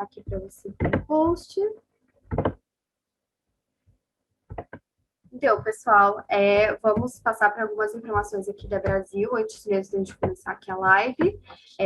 passar aqui para você o post. Então, pessoal, vamos passar por algumas informações aqui da Brasil, antes mesmo de a gente começar aqui a live.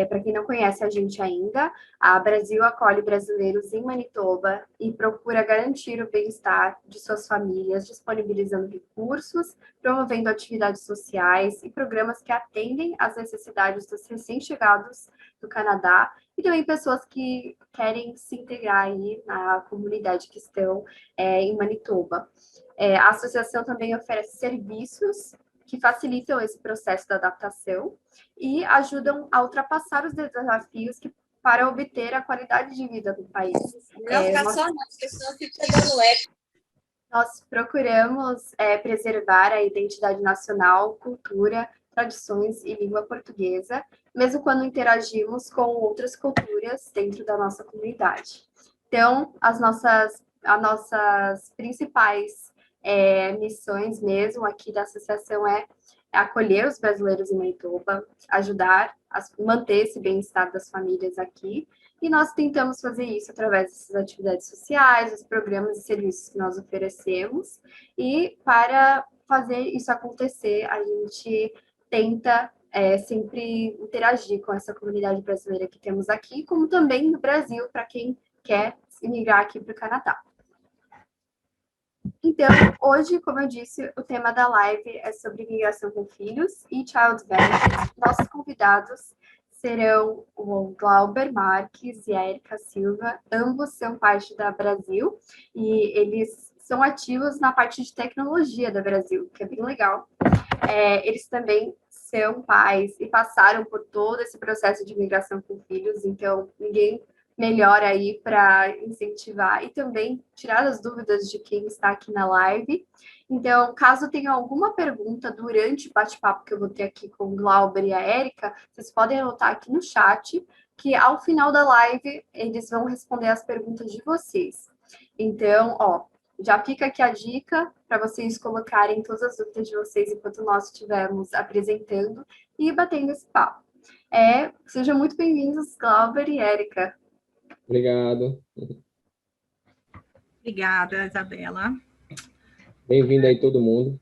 Para quem não conhece a gente ainda, a Brasil acolhe brasileiros em Manitoba e procura garantir o bem-estar de suas famílias, disponibilizando recursos, promovendo atividades sociais e programas que atendem às necessidades dos recém-chegados do Canadá e também pessoas que querem se integrar aí na comunidade que estão em Manitoba. A associação também oferece serviços que facilitam esse processo de adaptação e ajudam a ultrapassar os desafios para obter a qualidade de vida do país. Não ficar só não, porque senão fica dando eco. Nós procuramos preservar a identidade nacional, cultura, tradições e língua portuguesa, mesmo quando interagimos com outras culturas dentro da nossa comunidade. Então, as nossas principais missões mesmo aqui da associação é acolher os brasileiros em Manitoba, ajudar a manter esse bem-estar das famílias aqui, e nós tentamos fazer isso através dessas atividades sociais, os programas e serviços que nós oferecemos, e para fazer isso acontecer, a gente tenta sempre interagir com essa comunidade brasileira que temos aqui, como também no Brasil, para quem quer emigrar aqui para o Canadá. Então, hoje, como eu disse, o tema da live é sobre imigração com filhos e child benefits. Nossos convidados serão o Glauber Marques e a Erika Silva, ambos são parte da Brasil, e eles são ativos na parte de tecnologia da Brasil, que é bem legal. Eles também são pais e passaram por todo esse processo de imigração com filhos, então ninguém melhor aí para incentivar e também tirar as dúvidas de quem está aqui na live. Então, caso tenha alguma pergunta durante o bate-papo que eu vou ter aqui com o Glauber e a Erika, vocês podem anotar aqui no chat, que ao final da live eles vão responder as perguntas de vocês. Então, já fica aqui a dica para vocês colocarem todas as dúvidas de vocês enquanto nós estivermos apresentando e batendo esse papo. Sejam muito bem-vindos, Glauber e Erika. Obrigado. Obrigada, Isabela. Bem-vindo aí todo mundo.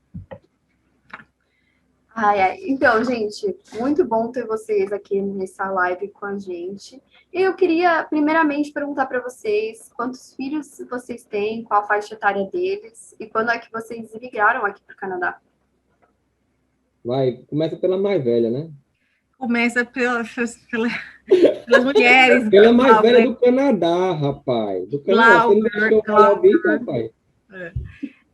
Então, gente, muito bom ter vocês aqui nessa live com a gente. Eu queria, primeiramente, perguntar para vocês quantos filhos vocês têm, qual a faixa etária deles e quando é que vocês imigraram aqui para o Canadá? Começa pela mais velha, né? Começa pelas mulheres. Pela mais velha do Canadá, rapaz. Do Canadá. Você não deixou falar o bico, rapaz?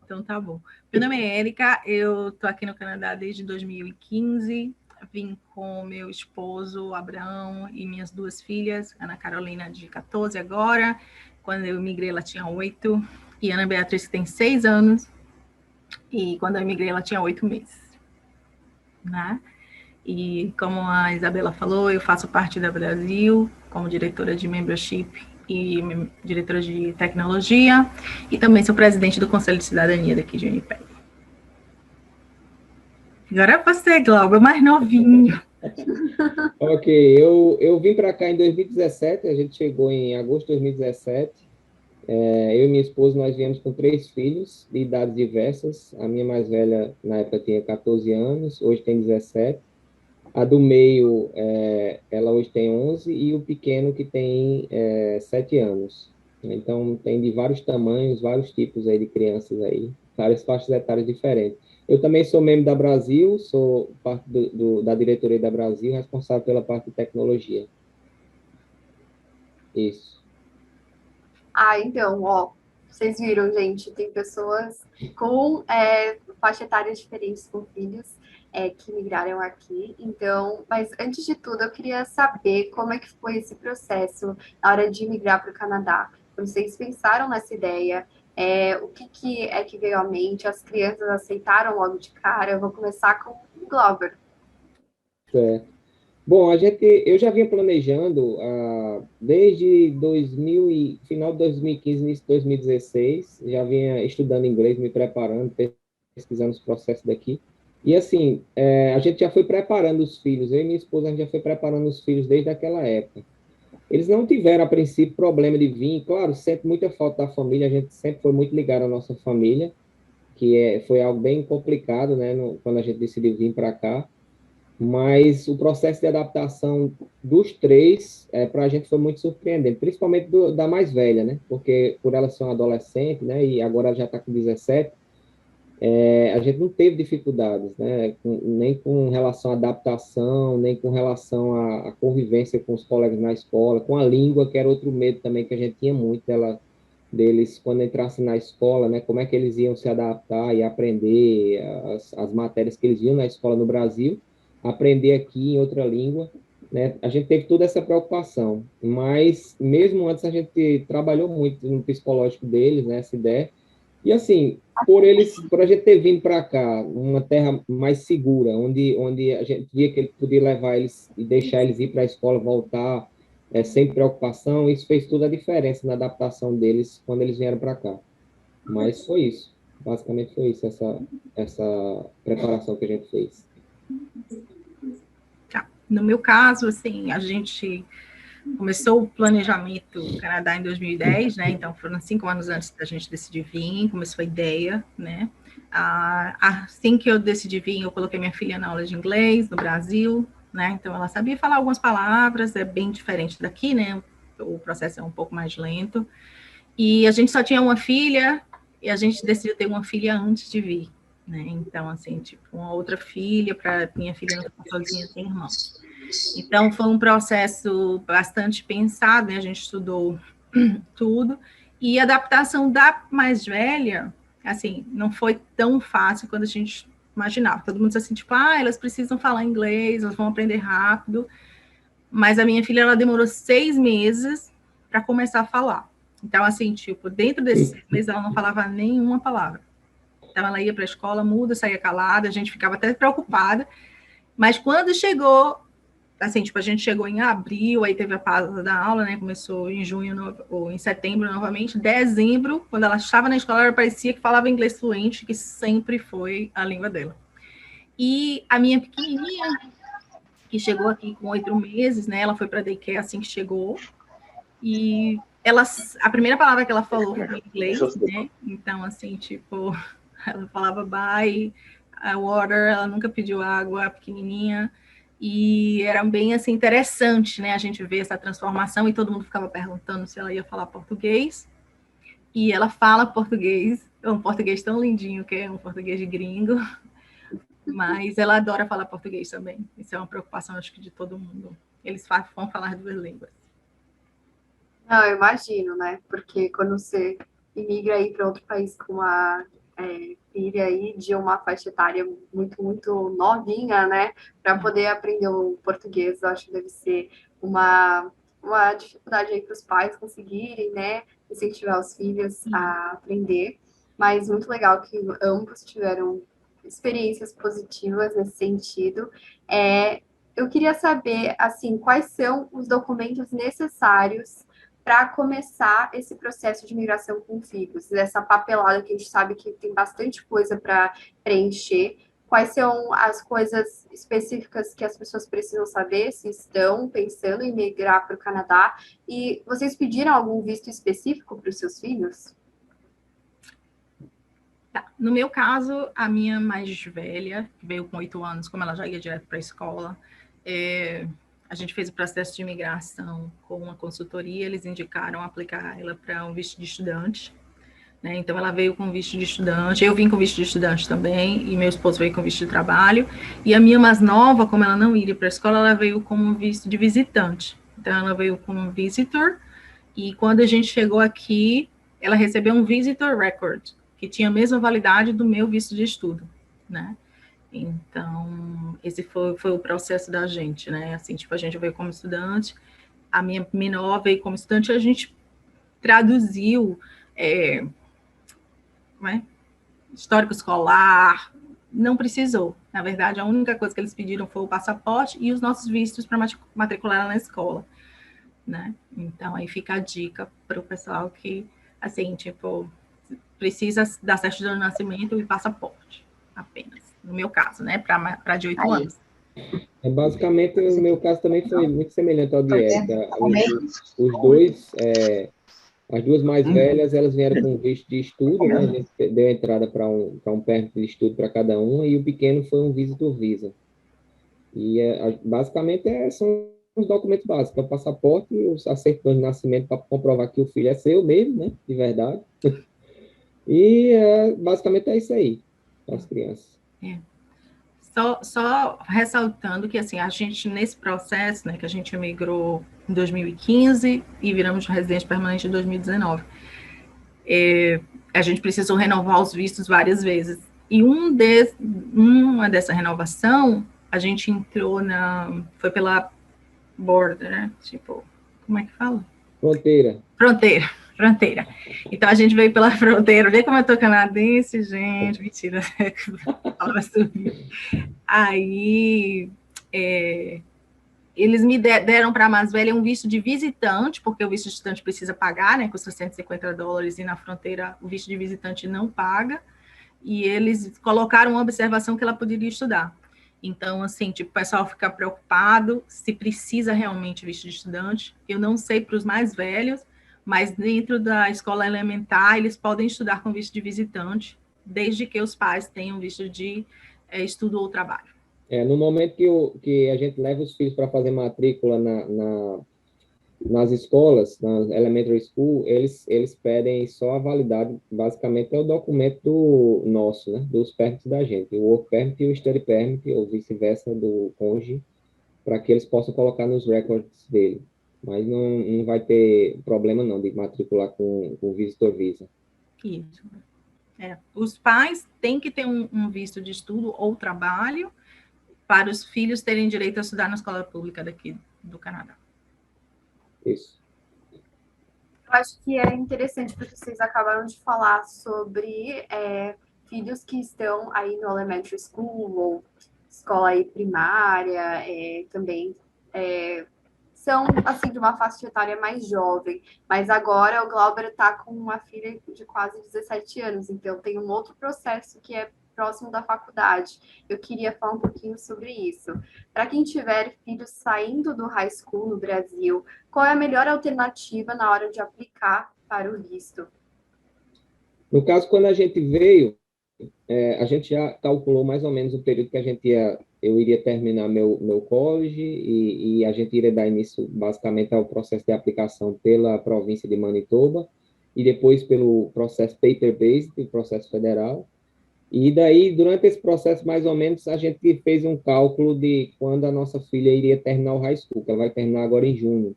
Então, tá bom. Meu nome é Erika, eu tô aqui no Canadá desde 2015. Vim com meu esposo, Abraão, e minhas duas filhas, Ana Carolina, de 14 agora. Quando eu migrei, ela tinha 8. E Ana Beatriz, que tem 6 anos. E quando eu migrei, ela tinha 8 meses. Né? E como a Isabela falou, eu faço parte da Brasil como diretora de membership e diretora de tecnologia, e também sou presidente do Conselho de Cidadania daqui de Winnipeg. Agora é você, Glauber, mais novinho. Ok, eu vim para cá em 2017, a gente chegou em agosto de 2017. Eu e minha esposa, nós viemos com 3 filhos de idades diversas. A minha mais velha, na época, tinha 14 anos, hoje tem 17. A do meio, ela hoje tem 11, e o pequeno que tem 7 anos. Então, tem de vários tamanhos, vários tipos aí de crianças aí, várias faixas etárias diferentes. Eu também sou membro da Brasil, sou parte da diretoria da Brasil, responsável pela parte de tecnologia. Isso. Então, vocês viram, gente, tem pessoas com faixa etária diferentes com filhos que migraram aqui. Então, mas antes de tudo, eu queria saber como é que foi esse processo na hora de migrar para o Canadá. Vocês pensaram nessa ideia? O que é que veio à mente? As crianças aceitaram logo de cara? Eu vou começar com o Glauber. Certo. Bom, eu já vinha planejando desde final de 2015, início de 2016, já vinha estudando inglês, me preparando, pesquisando os processos daqui. E assim, a gente já foi preparando os filhos, eu e minha esposa, a gente já foi preparando os filhos desde aquela época. Eles não tiveram, a princípio, problema de vir. Claro, sempre muita falta da família, a gente sempre foi muito ligado à nossa família, foi algo bem complicado, né, quando a gente decidiu vir para cá. Mas o processo de adaptação dos três, para a gente foi muito surpreendente, principalmente da mais velha, né, porque por ela ser uma adolescente, né, e agora ela já está com 17, a gente não teve dificuldades, né, nem com relação à adaptação, nem com relação à convivência com os colegas na escola, com a língua, que era outro medo também que a gente tinha muito deles, quando entrassem na escola, né, como é que eles iam se adaptar e aprender as matérias que eles viam na escola no Brasil, aprender aqui em outra língua, né, a gente teve toda essa preocupação, mas mesmo antes a gente trabalhou muito no psicológico deles, né, essa ideia, e assim, por a gente ter vindo para cá, uma terra mais segura, onde a gente via que ele podia levar eles e deixar eles ir para a escola, voltar, sem preocupação, isso fez toda a diferença na adaptação deles quando eles vieram para cá. Mas foi isso, basicamente foi isso, essa preparação que a gente fez. Tá. No meu caso, assim, a gente começou o planejamento do Canadá em 2010, né? Então foram 5 anos antes da gente decidir vir, começou a ideia, né? Assim que eu decidi vir, eu coloquei minha filha na aula de inglês no Brasil, né? Então ela sabia falar algumas palavras, é bem diferente daqui, né? O processo é um pouco mais lento. E a gente só tinha uma filha, e a gente decidiu ter uma filha antes de vir, né? Então, assim, tipo, uma outra filha, para minha filha não ficar sozinha sem irmão. Então, foi um processo bastante pensado, né? A gente estudou tudo. E a adaptação da mais velha, assim, não foi tão fácil quanto a gente imaginava. Todo mundo disse assim, tipo, elas precisam falar inglês, elas vão aprender rápido. Mas a minha filha, ela demorou 6 meses para começar a falar. Então, assim, tipo, dentro desses 6 meses, ela não falava nenhuma palavra. Então, ela ia para a escola muda, saía calada, a gente ficava até preocupada. Mas quando chegou, assim, tipo, a gente chegou em abril, aí teve a pausa da aula, né? Começou em junho ou em setembro novamente. Dezembro, quando ela estava na escola, ela parecia que falava inglês fluente, que sempre foi a língua dela. E a minha pequenininha, que chegou aqui com 8 meses, né? Ela foi para daycare assim que chegou. E a primeira palavra que ela falou foi em inglês, né? Então, assim, tipo, ela falava bye, water, ela nunca pediu água, pequenininha. E era bem, assim, interessante, né? A gente ver essa transformação e todo mundo ficava perguntando se ela ia falar português. E ela fala português, é um português tão lindinho, que é um português de gringo. Mas ela adora falar português também. Isso é uma preocupação, acho que, de todo mundo. Eles vão falar 2 línguas. Não, eu imagino, né? Porque quando você imigra aí para outro país com uma filha aí de uma faixa etária muito, muito novinha, né? Para poder aprender o português, eu acho que deve ser uma dificuldade aí para os pais conseguirem, né? Incentivar os filhos a aprender. Mas muito legal que ambos tiveram experiências positivas nesse sentido. Eu queria saber, assim, quais são os documentos necessários para começar esse processo de migração com filhos, essa papelada que a gente sabe que tem bastante coisa para preencher. Quais são as coisas específicas que as pessoas precisam saber se estão pensando em migrar para o Canadá? E vocês pediram algum visto específico para os seus filhos? Tá. No meu caso, a minha mais velha, que veio com 8 anos, como ela já ia direto para a escola, a gente fez o processo de imigração com uma consultoria, eles indicaram aplicar ela para um visto de estudante, né? Então, ela veio com visto de estudante, eu vim com visto de estudante também, e meu esposo veio com visto de trabalho, e a minha mais nova, como ela não iria para a escola, ela veio com visto de visitante. Então, ela veio como visitor, e quando a gente chegou aqui, ela recebeu um visitor record, que tinha a mesma validade do meu visto de estudo, né? Então, esse foi o processo da gente, né? Assim, tipo, a gente veio como estudante, a minha menor veio como estudante, a gente traduziu histórico escolar, não precisou. Na verdade, a única coisa que eles pediram foi o passaporte e os nossos vistos para matricular na escola, né? Então, aí fica a dica para o pessoal que, assim, tipo, precisa da certidão de nascimento e passaporte, apenas. No meu caso, né? Para de 8 anos. Basicamente, o meu caso também foi muito semelhante ao de Érica. Os dois, as duas mais velhas, elas vieram com visto de estudo, né? A gente deu entrada para um permit de estudo para cada uma, e o pequeno foi um visitor visa. E basicamente são os documentos básicos, é o passaporte e a certidão de nascimento para comprovar que o filho é seu mesmo, né? De verdade. E basicamente é isso aí, para as crianças. Só ressaltando que, assim, a gente, nesse processo, né, que a gente emigrou em 2015 e viramos residente permanente em 2019, a gente precisou renovar os vistos várias vezes. E uma dessa renovação, a gente entrou foi pela border, né? Tipo, como é que fala? Fronteira. Então, a gente veio pela fronteira. Vê como eu tô canadense, gente. Mentira. Aí, eles me deram para a mais velha um visto de visitante, porque o visto de visitante precisa pagar, né? Custa $150, e na fronteira o visto de visitante não paga. E eles colocaram uma observação que ela poderia estudar. Então, assim, tipo, o pessoal fica preocupado se precisa realmente visto de estudante. Eu não sei para os mais velhos, mas dentro da escola elementar, eles podem estudar com visto de visitante, desde que os pais tenham visto de estudo ou trabalho. No momento que a gente leva os filhos para fazer matrícula nas escolas, na elementary school, eles pedem só a validade, basicamente é o documento nosso, né, dos permits da gente, o work permit e o study permit, ou vice-versa, do cônjuge, para que eles possam colocar nos records dele. Mas não vai ter problema, não, de matricular com o visitor visa. Isso. Os pais têm que ter um visto de estudo ou trabalho para os filhos terem direito a estudar na escola pública daqui do Canadá. Isso. Eu acho que é interessante porque vocês acabaram de falar sobre filhos que estão aí no elementary school ou escola aí primária, também são, assim, de uma faixa etária mais jovem. Mas agora o Glauber está com uma filha de quase 17 anos, então tem um outro processo que é próximo da faculdade. Eu queria falar um pouquinho sobre isso. Para quem tiver filhos saindo do high school no Brasil, qual é a melhor alternativa na hora de aplicar para o visto? No caso, quando a gente veio, a gente já calculou mais ou menos o período que eu iria terminar meu college e a gente iria dar início, basicamente, ao processo de aplicação pela província de Manitoba e depois pelo processo paper-based, o processo federal. E daí, durante esse processo, mais ou menos, a gente fez um cálculo de quando a nossa filha iria terminar o high school, que ela vai terminar agora em junho.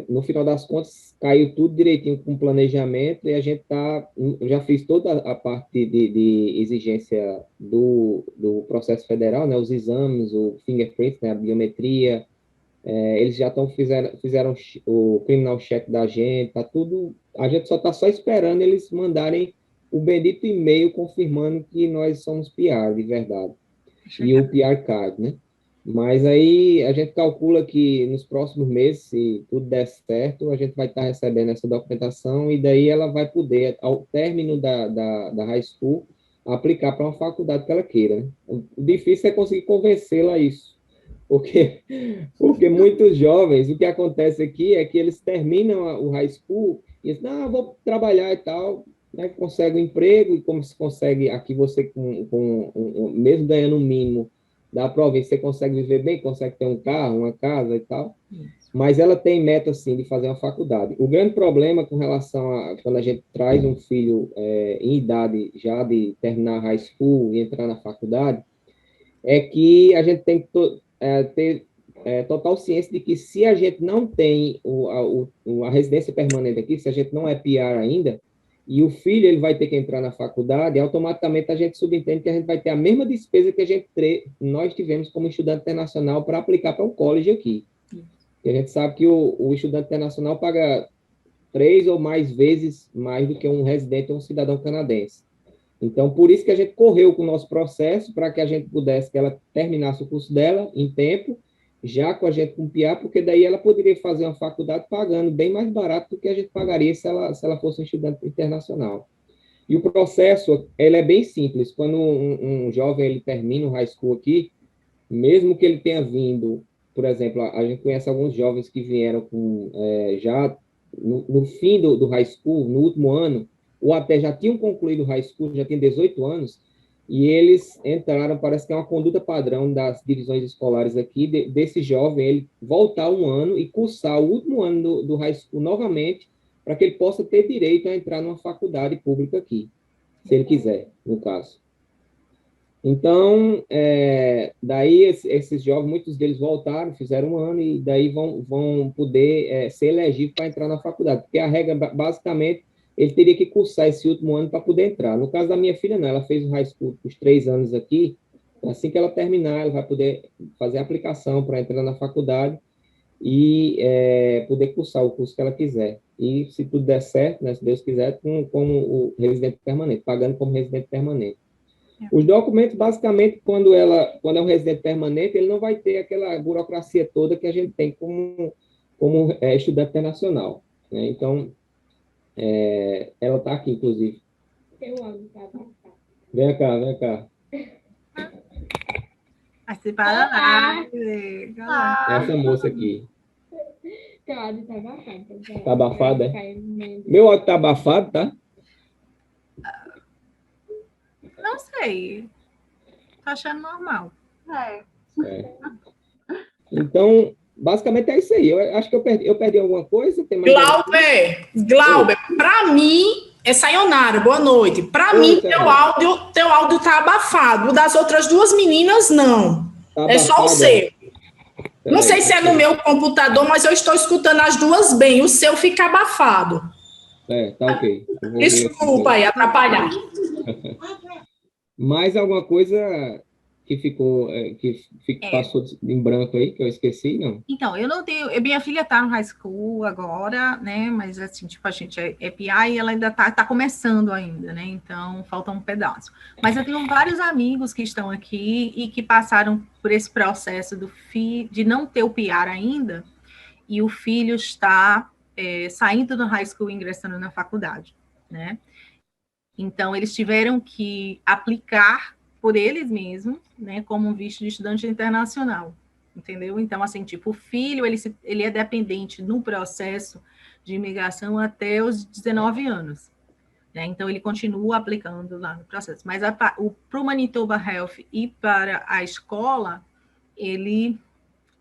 No final das contas, caiu tudo direitinho com o planejamento e a gente já fiz toda a parte de exigência do processo federal, né, os exames, o fingerprint, né, a biometria, eles já fizeram o criminal check da gente, tá tudo, a gente só está esperando eles mandarem o bendito e-mail confirmando que nós somos PR, de verdade, e o PR card, né? Mas aí a gente calcula que nos próximos meses, se tudo der certo, a gente vai estar recebendo essa documentação e daí ela vai poder, ao término da high school, aplicar para uma faculdade que ela queira, né? O difícil é conseguir convencê-la a isso, porque muitos jovens, o que acontece aqui é que eles terminam o high school e dizem, não, eu vou trabalhar e tal, né? Consegue um emprego e como se consegue aqui você, mesmo ganhando o mínimo, da província, você consegue viver bem, consegue ter um carro, uma casa e tal, mas ela tem meta, sim, de fazer uma faculdade. O grande problema com relação a quando a gente traz um filho em idade já de terminar high school e entrar na faculdade, é que a gente tem que ter total ciência de que se a gente não tem a residência permanente aqui, se a gente não é PR ainda, e o filho ele vai ter que entrar na faculdade, automaticamente a gente subentende que a gente vai ter a mesma despesa que nós tivemos como estudante internacional para aplicar para um college aqui. E a gente sabe que o estudante internacional paga 3 ou mais vezes mais do que um residente ou um cidadão canadense. Então, por isso que a gente correu com o nosso processo, para que a gente pudesse, que ela terminasse o curso dela em tempo, já com a gente com PR, porque daí ela poderia fazer uma faculdade pagando bem mais barato do que a gente pagaria se ela fosse um estudante internacional. E o processo, ele é bem simples. Quando um jovem ele termina o high school aqui, mesmo que ele tenha vindo, por exemplo, a gente conhece alguns jovens que vieram com, já no fim do high school, no último ano, ou até já tinham concluído o high school, já tinham 18 anos, e eles entraram, parece que é uma conduta padrão das divisões escolares aqui, desse jovem, ele voltar um ano e cursar o último ano do high school novamente, para que ele possa ter direito a entrar numa faculdade pública aqui, se ele quiser, no caso. Então, daí esses jovens, muitos deles voltaram, fizeram um ano, e daí vão poder ser elegíveis para entrar na faculdade, porque a regra, basicamente, ele teria que cursar esse último ano para poder entrar. No caso da minha filha, não, ela fez o high school os 3 anos aqui, assim que ela terminar, ela vai poder fazer a aplicação para entrar na faculdade e poder cursar o curso que ela quiser. E, se tudo der certo, né, se Deus quiser, como o residente permanente, pagando como residente permanente. Os documentos, basicamente, quando é um residente permanente, ele não vai ter aquela burocracia toda que a gente tem como estudante internacional, né? Então, ela está aqui, inclusive. Vem cá, vem cá. Participar da live. Essa moça aqui. Teu áudio tá abafado. Tá abafado, é? Meu áudio tá abafado, tá? Não sei. Tô achando normal. Então, basicamente é isso aí. Eu acho que eu perdi alguma coisa. Tem mais Glauber, para mim, é sayonara, boa noite. Para mim, teu áudio tá abafado. O das outras duas meninas, não. Tá abafado, só o seu. Não sei se é no meu computador, mas eu estou escutando as duas bem. O seu fica abafado. Tá ok. Desculpa aí, atrapalhar. Mais alguma coisa que ficou, passou em branco aí, que eu esqueci, não? Então, eu não tenho... Minha filha tá no high school agora, né? Mas, assim, tipo, a gente é PA e ela ainda tá começando ainda, né? Então, falta um pedaço. Mas eu tenho vários amigos que estão aqui e que passaram por esse processo de não ter o PR ainda, e o filho está saindo do high school e ingressando na faculdade, né? Então, eles tiveram que aplicar por eles mesmos, né, como um visto de estudante internacional, entendeu? Então, assim, tipo, o filho, ele é dependente no processo de imigração até os 19 anos, né? Então, ele continua aplicando lá no processo. Mas para o Manitoba Health e para a escola, ele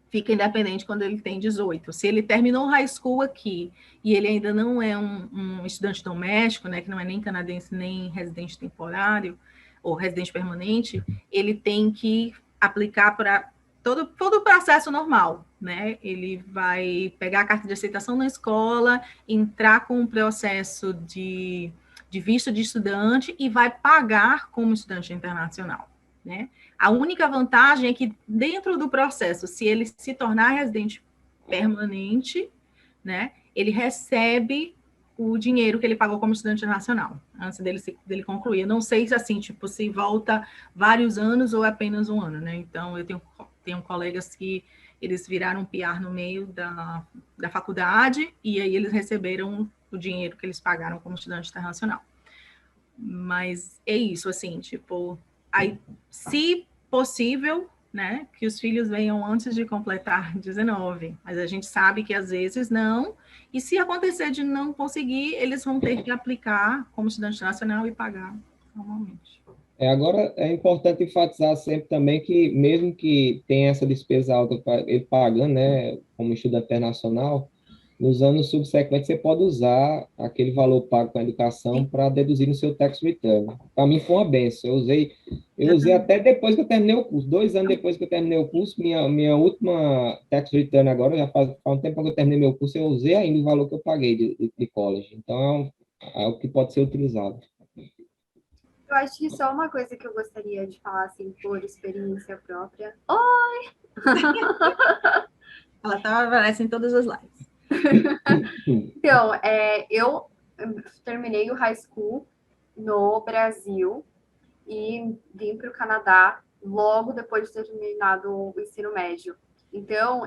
fica independente quando ele tem 18. Se ele terminou o high school aqui e ele ainda não é um estudante doméstico, né, que não é nem canadense, nem residente temporário ou residente permanente, ele tem que aplicar para todo o processo normal, né? Ele vai pegar a carta de aceitação na escola, entrar com o processo de visto de estudante e vai pagar como estudante internacional, né? A única vantagem é que, dentro do processo, se ele se tornar residente permanente, né, ele recebe o dinheiro que ele pagou como estudante nacional, antes dele concluir. Eu não sei se, assim, tipo, se volta vários anos ou apenas um ano, né? Então, eu tenho colegas que eles viraram PR no meio da faculdade e aí eles receberam o dinheiro que eles pagaram como estudante internacional. Mas é isso, assim, tipo... Aí, se possível, né, que os filhos venham antes de completar 19, mas a gente sabe que às vezes não, e se acontecer de não conseguir, eles vão ter que aplicar como estudante nacional e pagar normalmente. Agora, é importante enfatizar sempre também que, mesmo que tenha essa despesa alta, ele pagando, né, como estudante internacional, nos anos subsequentes você pode usar aquele valor pago com a educação para deduzir no seu tax return. Para mim foi uma benção. Eu usei até depois que eu terminei o curso. 2 anos depois que eu terminei o curso, minha última tax return agora, já faz um tempo que eu terminei meu curso, eu usei ainda o valor que eu paguei de college. Então, é algo que pode ser utilizado. Eu acho que só uma coisa que eu gostaria de falar, assim, por experiência própria. Oi! Ela aparece em todas as lives. Então, eu terminei o high school no Brasil e vim para o Canadá logo depois de ter terminado o ensino médio. Então,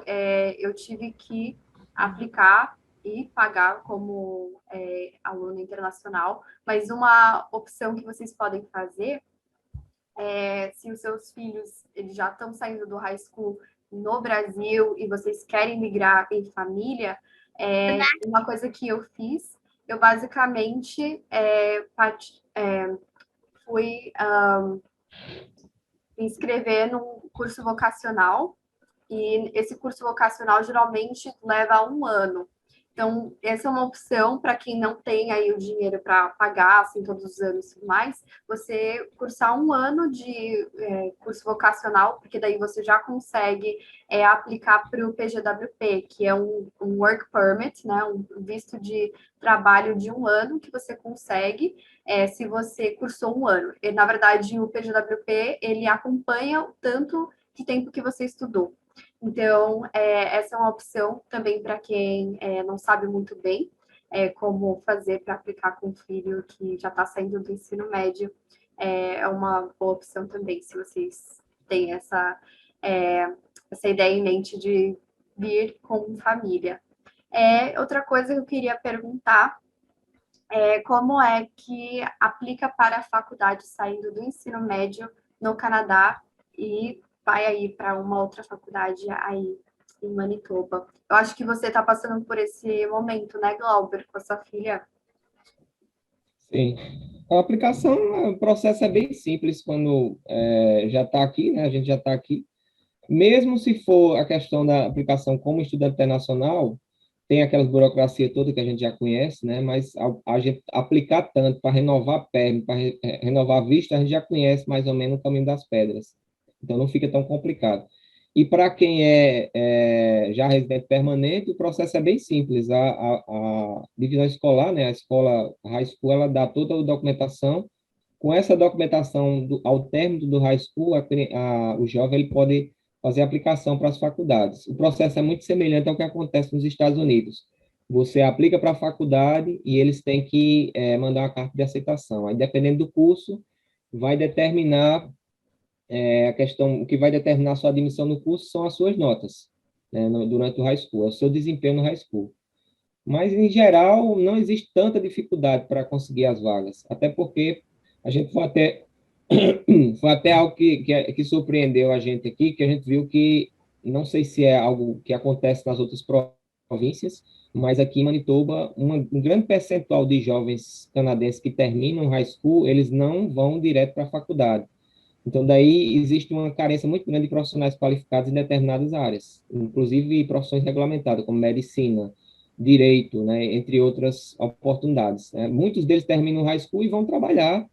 eu tive que aplicar e pagar como aluno internacional, mas uma opção que vocês podem fazer se os seus filhos eles já estão saindo do high school no Brasil e vocês querem migrar em família, uma coisa que eu fiz, eu basicamente fui me inscrever num curso vocacional, e esse curso vocacional geralmente leva 1 ano. Então, essa é uma opção para quem não tem aí o dinheiro para pagar, assim, todos os anos e tudo mais, você cursar 1 ano de curso vocacional, porque daí você já consegue aplicar para o PGWP, que é um work permit, né, um visto de trabalho de 1 ano que você consegue se você cursou 1 ano. E, na verdade, o PGWP, ele acompanha o tanto de tempo que você estudou. Então, essa é uma opção também para quem não sabe muito bem como fazer para aplicar com um filho que já está saindo do ensino médio. É uma boa opção também, se vocês têm essa ideia em mente de vir com família. Outra coisa que eu queria perguntar como é que aplica para a faculdade saindo do ensino médio no Canadá e vai aí para uma outra faculdade aí em Manitoba. Eu acho que você está passando por esse momento, né, Glauber, com a sua filha? Sim. A aplicação, o processo é bem simples quando já está aqui, né? A gente já está aqui. Mesmo se for a questão da aplicação como estudante internacional, tem aquelas burocracia toda que a gente já conhece, né? Mas a gente aplicar tanto para renovar permit, para renovar visto, a gente já conhece mais ou menos o caminho das pedras. Então, não fica tão complicado. E para quem já residente permanente, o processo é bem simples. A divisão escolar, né, a escola high school, ela dá toda a documentação. Com essa documentação, ao término do high school, o jovem ele pode fazer aplicação para as faculdades. O processo é muito semelhante ao que acontece nos Estados Unidos. Você aplica para a faculdade e eles têm que mandar uma carta de aceitação. Aí, dependendo do curso, vai determinar a questão, o que vai determinar a sua admissão no curso são as suas notas, né, durante o high school, é o seu desempenho no high school. Mas, em geral, não existe tanta dificuldade para conseguir as vagas, até porque a gente foi até algo que surpreendeu a gente aqui, que a gente viu que, não sei se é algo que acontece nas outras províncias, mas aqui em Manitoba, um grande percentual de jovens canadenses que terminam o high school, eles não vão direto para a faculdade. Então, daí existe uma carência muito grande de profissionais qualificados em determinadas áreas, inclusive profissões regulamentadas, como medicina, direito, né, entre outras oportunidades, né? Muitos deles terminam o high school e vão trabalhar,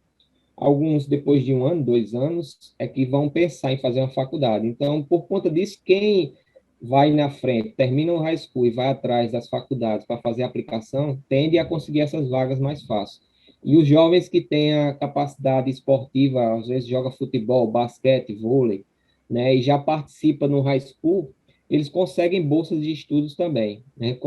alguns depois de 1 ano, 2 anos, é que vão pensar em fazer uma faculdade. Então, por conta disso, quem vai na frente, termina o high school e vai atrás das faculdades para fazer a aplicação, tende a conseguir essas vagas mais fácil. E os jovens que têm a capacidade esportiva, às vezes joga futebol, basquete, vôlei, né, e já participa no high school, eles conseguem bolsas de estudos também, né?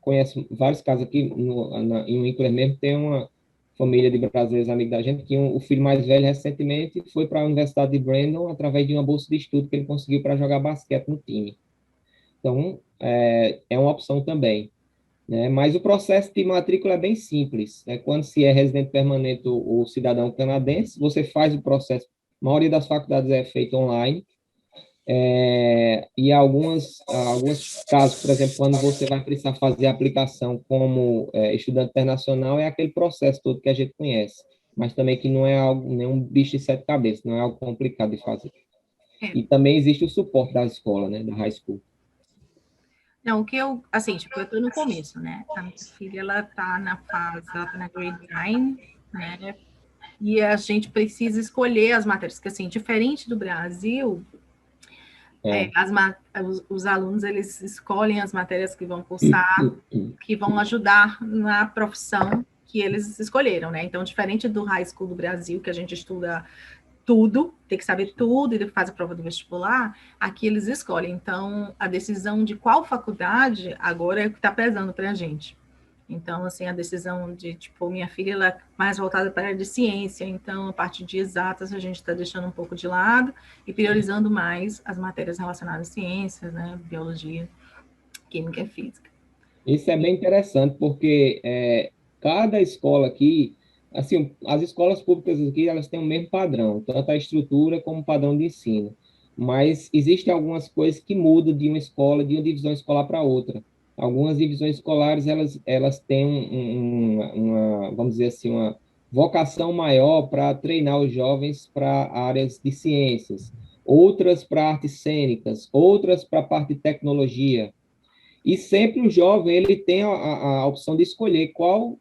Conhece vários casos aqui, em Winkler mesmo, tem uma família de brasileiros amigos da gente, que o filho mais velho recentemente foi para a Universidade de Brandon através de uma bolsa de estudo que ele conseguiu para jogar basquete no time. Então, é uma opção também, né? Mas o processo de matrícula é bem simples, né? Quando se é residente permanente ou cidadão canadense, você faz o processo, a maioria das faculdades é feita online, e alguns casos, por exemplo, quando você vai precisar fazer a aplicação como estudante internacional, é aquele processo todo que a gente conhece, mas também que não é algo, nenhum bicho de 7 cabeças, não é algo complicado de fazer. E também existe o suporte da escola, né, da high school. Não, o que eu, assim, tipo, eu tô no começo, né? A minha filha, ela tá na fase, ela tá na grade 9, né? E a gente precisa escolher as matérias, porque, assim, diferente do Brasil, os alunos, eles escolhem as matérias que vão cursar, que vão ajudar na profissão que eles escolheram, né? Então, diferente do high school do Brasil, que a gente estuda tudo, tem que saber tudo e depois faz a prova do vestibular, aqui eles escolhem. Então, a decisão de qual faculdade agora é o que está pesando para a gente. Então, assim, a decisão de, tipo, minha filha, ela é mais voltada para a área de ciência, então, a parte de exatas, a gente está deixando um pouco de lado e priorizando mais as matérias relacionadas a ciências, né, biologia, química e física. Isso é bem interessante, porque cada escola aqui assim, as escolas públicas aqui, elas têm o mesmo padrão, tanto a estrutura como o padrão de ensino. Mas existem algumas coisas que mudam de uma escola, de uma divisão escolar para outra. Algumas divisões escolares, elas têm vamos dizer assim, uma vocação maior para treinar os jovens para áreas de ciências, outras para artes cênicas, outras para a parte de tecnologia. E sempre o jovem ele tem a opção de escolher qual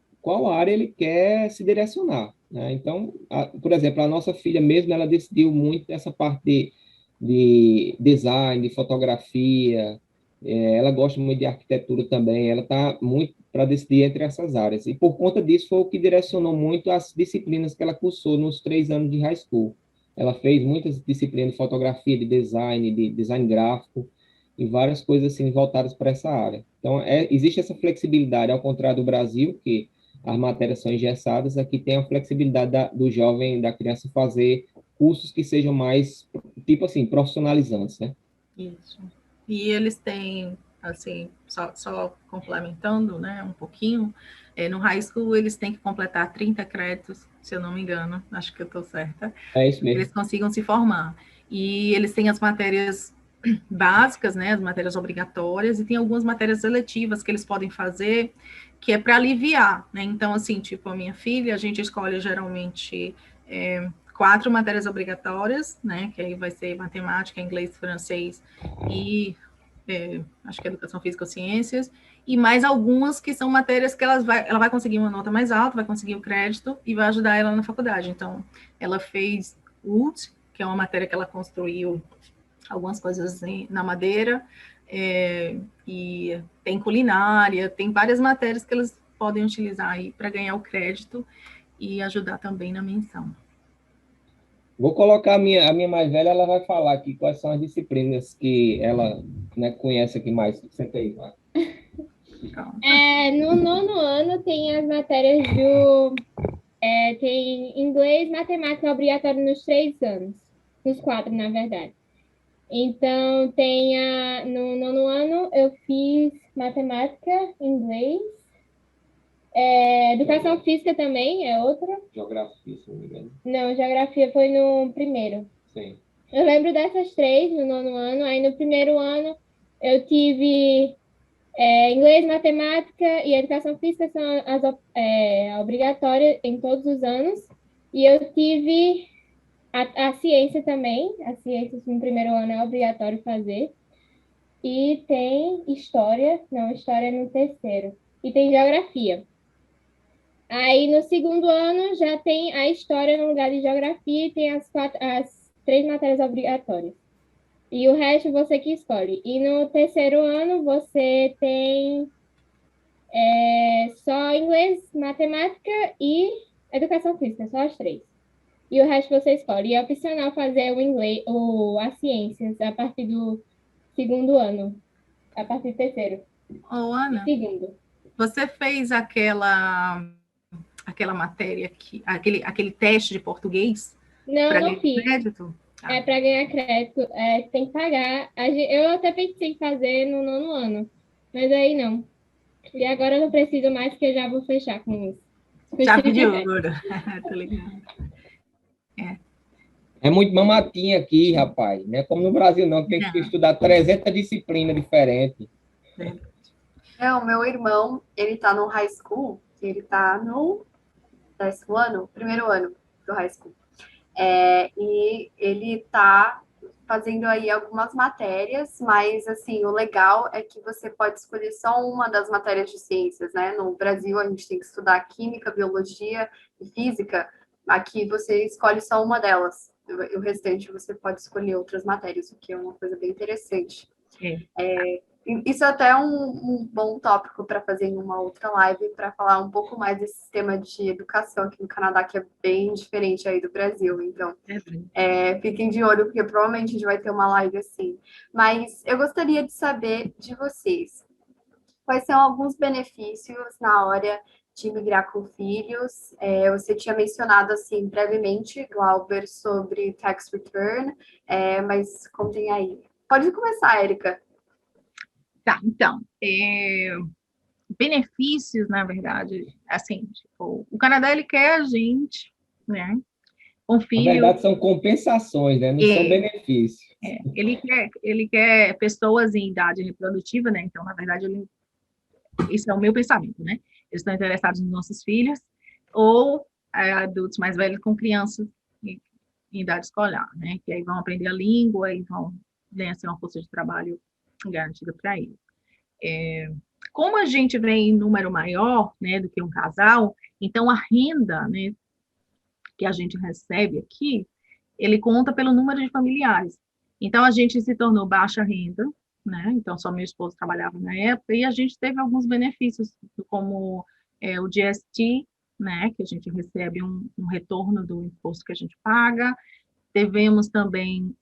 área ele quer se direcionar, né? Então, por exemplo, a nossa filha mesmo, ela decidiu muito essa parte de design, de fotografia, ela gosta muito de arquitetura também, ela está muito para decidir entre essas áreas. E por conta disso foi o que direcionou muito as disciplinas que ela cursou nos 3 anos de high school. Ela fez muitas disciplinas de fotografia, de design gráfico, e várias coisas assim voltadas para essa área. Então, existe essa flexibilidade, ao contrário do Brasil, que as matérias são engessadas, aqui tem a flexibilidade do jovem, da criança fazer cursos que sejam mais, tipo assim, profissionalizantes, né? Isso. E eles têm, assim, só complementando, né, um pouquinho, no high school eles têm que completar 30 créditos, se eu não me engano, acho que eu estou certa. É isso mesmo. Eles consigam se formar. E eles têm as matérias básicas, né, as matérias obrigatórias, e tem algumas matérias seletivas que eles podem fazer, que é para aliviar, né? Então, assim, tipo, a minha filha, a gente escolhe geralmente 4 matérias obrigatórias, né, que aí vai ser matemática, inglês, francês e acho que é educação física ou ciências, e mais algumas que são matérias que ela vai conseguir uma nota mais alta, vai conseguir o crédito e vai ajudar ela na faculdade. Então, ela fez wood, que é uma matéria que ela construiu algumas coisas na madeira, e tem culinária, tem várias matérias que eles podem utilizar aí para ganhar o crédito e ajudar também na menção. Vou colocar a minha mais velha, ela vai falar aqui quais são as disciplinas que ela, né, conhece aqui mais. Senta aí, vai. No 9º ano tem as matérias tem inglês, matemática obrigatório nos 3 anos. Nos 4, na verdade. Então, no 9º ano eu fiz matemática, inglês, educação física também é outra. Geografia, se não me engano. Não, geografia foi no primeiro. Sim. Eu lembro dessas 3 no 9º ano. Aí no primeiro ano eu tive inglês, matemática e educação física são as obrigatórias em todos os anos. E eu tive a ciência também. A ciência no primeiro ano é obrigatório fazer. E tem história. Não, história é no terceiro. E tem geografia. Aí no segundo ano já tem a história no lugar de geografia e tem as 3 matérias obrigatórias. E o resto você que escolhe. E no terceiro ano você tem só inglês, matemática e educação física, só as 3. E o resto você escolhe. E é opcional fazer o inglês ou as ciências a partir do segundo ano, a partir do terceiro. Ô, Ana, segundo. Você fez aquela matéria, aquele teste de português? Não, não fiz. Crédito? Para ganhar crédito, tem que pagar. Eu até pensei em fazer no 9º ano, mas aí não. E agora eu não preciso mais, porque eu já vou fechar com isso. Chave de ouro. Tô ligado. É muito mamatinha aqui, rapaz. Não é como no Brasil, não. Tem que estudar 300 disciplinas diferentes. O meu irmão, ele tá no high school, ele tá no 10º ano, primeiro ano do high school. E ele tá fazendo aí algumas matérias, mas, assim, o legal é que você pode escolher só uma das matérias de ciências, né? No Brasil, a gente tem que estudar química, biologia e física. Aqui, você escolhe só uma delas. E o restante, você pode escolher outras matérias, o que é uma coisa bem interessante. Isso é até um bom tópico para fazer em uma outra live, para falar um pouco mais desse sistema de educação aqui no Canadá, que é bem diferente aí do Brasil. Então, fiquem de olho, porque provavelmente a gente vai ter uma live assim. Mas eu gostaria de saber de vocês, quais são alguns benefícios na hora de migrar com filhos? Você tinha mencionado, assim, brevemente, Glauber, sobre tax return, mas contem aí. Pode começar, Érica. Tá, então, benefícios, na verdade, assim, tipo, o Canadá, ele quer a gente, né, com filho. Na verdade, são compensações, né? Não são benefícios. Ele quer pessoas em idade reprodutiva, né? Então, na verdade, esse é o meu pensamento, né? Eles estão interessados nos nossos filhos, ou adultos mais velhos com crianças em idade escolar, né? Que aí vão aprender a língua e vão ganhar uma força de trabalho garantida para eles. Como a gente vem em número maior, né, do que um casal, então a renda, né, que a gente recebe aqui, ele conta pelo número de familiares. Então, a gente se tornou baixa renda, né? Então, só meu esposo trabalhava na época, e a gente teve alguns benefícios, como o GST, né? Que a gente recebe um retorno do imposto que a gente paga. Tivemos também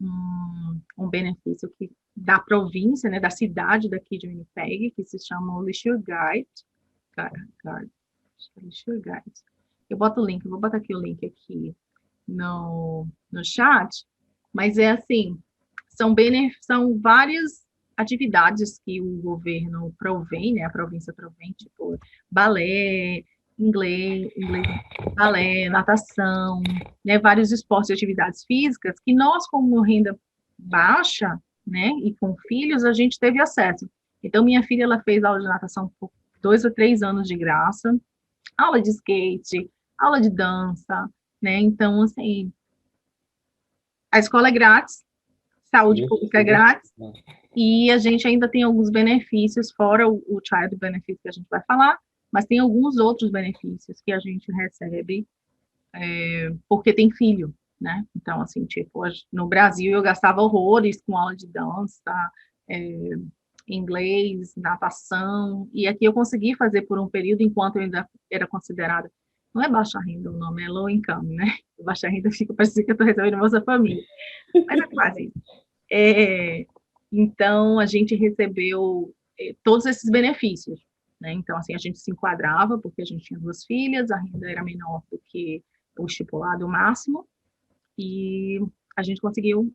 um benefício da província, né? Da cidade daqui de Winnipeg, que se chama o Leisure Guide. Leisure Guide. Eu boto o link, vou botar aqui o link aqui no chat, mas é assim, são várias atividades que o governo provém, né, a província provém, tipo balé, inglês, balé, natação, né, vários esportes e atividades físicas que nós, como renda baixa, né, e com filhos, a gente teve acesso. Então, minha filha, ela fez aula de natação por 2 ou 3 anos de graça, aula de skate, aula de dança, né? Então, assim, a escola é grátis, saúde pública é grátis, e a gente ainda tem alguns benefícios, fora o Child Benefit que a gente vai falar, mas tem alguns outros benefícios que a gente recebe porque tem filho, né? Então, assim, tipo, no Brasil eu gastava horrores com aula de dança, inglês, natação, e aqui eu consegui fazer por um período enquanto eu ainda era considerada, não é baixa renda o nome, é low income, né? Baixa renda fica parecendo que eu estou recebendo Bolsa Família, mas é quase isso. Então, a gente recebeu todos esses benefícios, né? Então, assim, a gente se enquadrava, porque a gente tinha 2 filhas, a renda era menor do que o estipulado máximo, e a gente conseguiu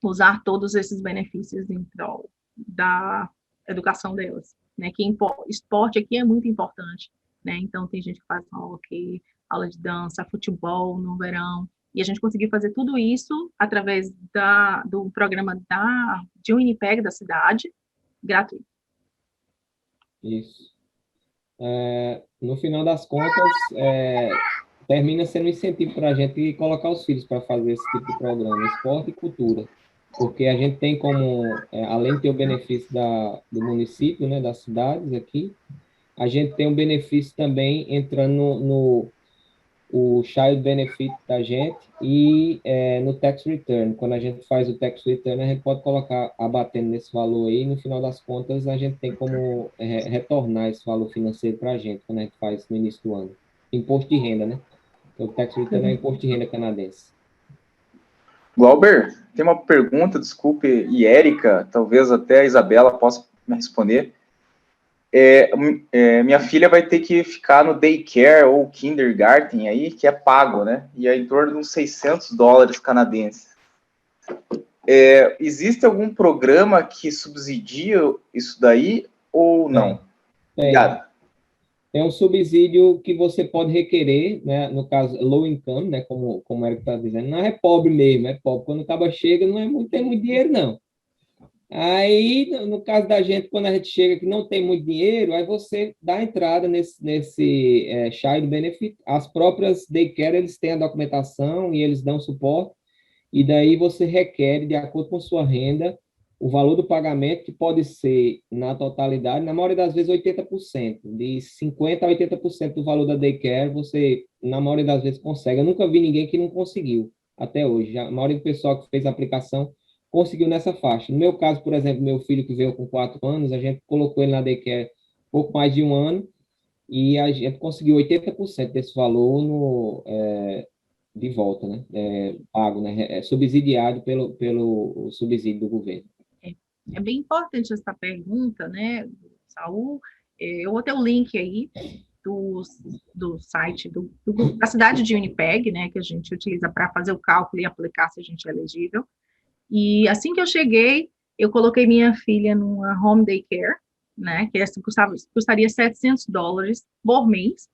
usar todos esses benefícios em prol da educação delas, né? Que esporte aqui é muito importante, né? Então, tem gente que faz hockey, aula de dança, futebol no verão, e a gente conseguiu fazer tudo isso através do programa de Winnipeg, da cidade, gratuito. Isso. No final das contas, termina sendo um incentivo para a gente colocar os filhos para fazer esse tipo de programa, esporte e cultura, porque a gente tem como, além de ter o benefício do município, né, das cidades aqui, a gente tem um benefício também entrando no Child Benefit da gente e no Tax Return. Quando a gente faz o Tax Return, a gente pode colocar abatendo nesse valor aí, e no final das contas a gente tem como retornar esse valor financeiro para a gente, quando a gente faz no início do ano. Imposto de renda, né? Então, o Tax Return é imposto de renda canadense. Glauber, tem uma pergunta, desculpe, e Érica, talvez até a Isabela possa me responder. Minha filha vai ter que ficar no daycare ou kindergarten aí, que é pago, né? E é em torno de uns $600 canadenses. Existe algum programa que subsidia isso daí ou não? Obrigado. Tem um subsídio que você pode requerer, né? No caso, low income, né? Como o Eric está dizendo, não é pobre mesmo, é pobre. Quando o cara chega, não tem muito dinheiro, não. Aí, no caso da gente, quando a gente chega que não tem muito dinheiro, aí você dá entrada nesse Child Benefit. As próprias daycare, eles têm a documentação e eles dão suporte, e daí você requer, de acordo com sua renda, o valor do pagamento, que pode ser, na totalidade, na maioria das vezes, 80%. De 50% a 80% do valor da daycare, você, na maioria das vezes, consegue. Eu nunca vi ninguém que não conseguiu, até hoje. A maioria do pessoal que fez a aplicação conseguiu nessa faixa. No meu caso, por exemplo, meu filho que veio com 4 anos, a gente colocou ele na daycare pouco mais de 1 ano, e a gente conseguiu 80% desse valor de volta, né? Pago, né? Subsidiado pelo subsídio do governo. É bem importante essa pergunta, né, Saul? Eu vou ter o link aí do site da cidade de Winnipeg, né, que a gente utiliza para fazer o cálculo e aplicar se a gente é elegível. E assim que eu cheguei, eu coloquei minha filha numa home daycare, né? Que custaria $700 por mês.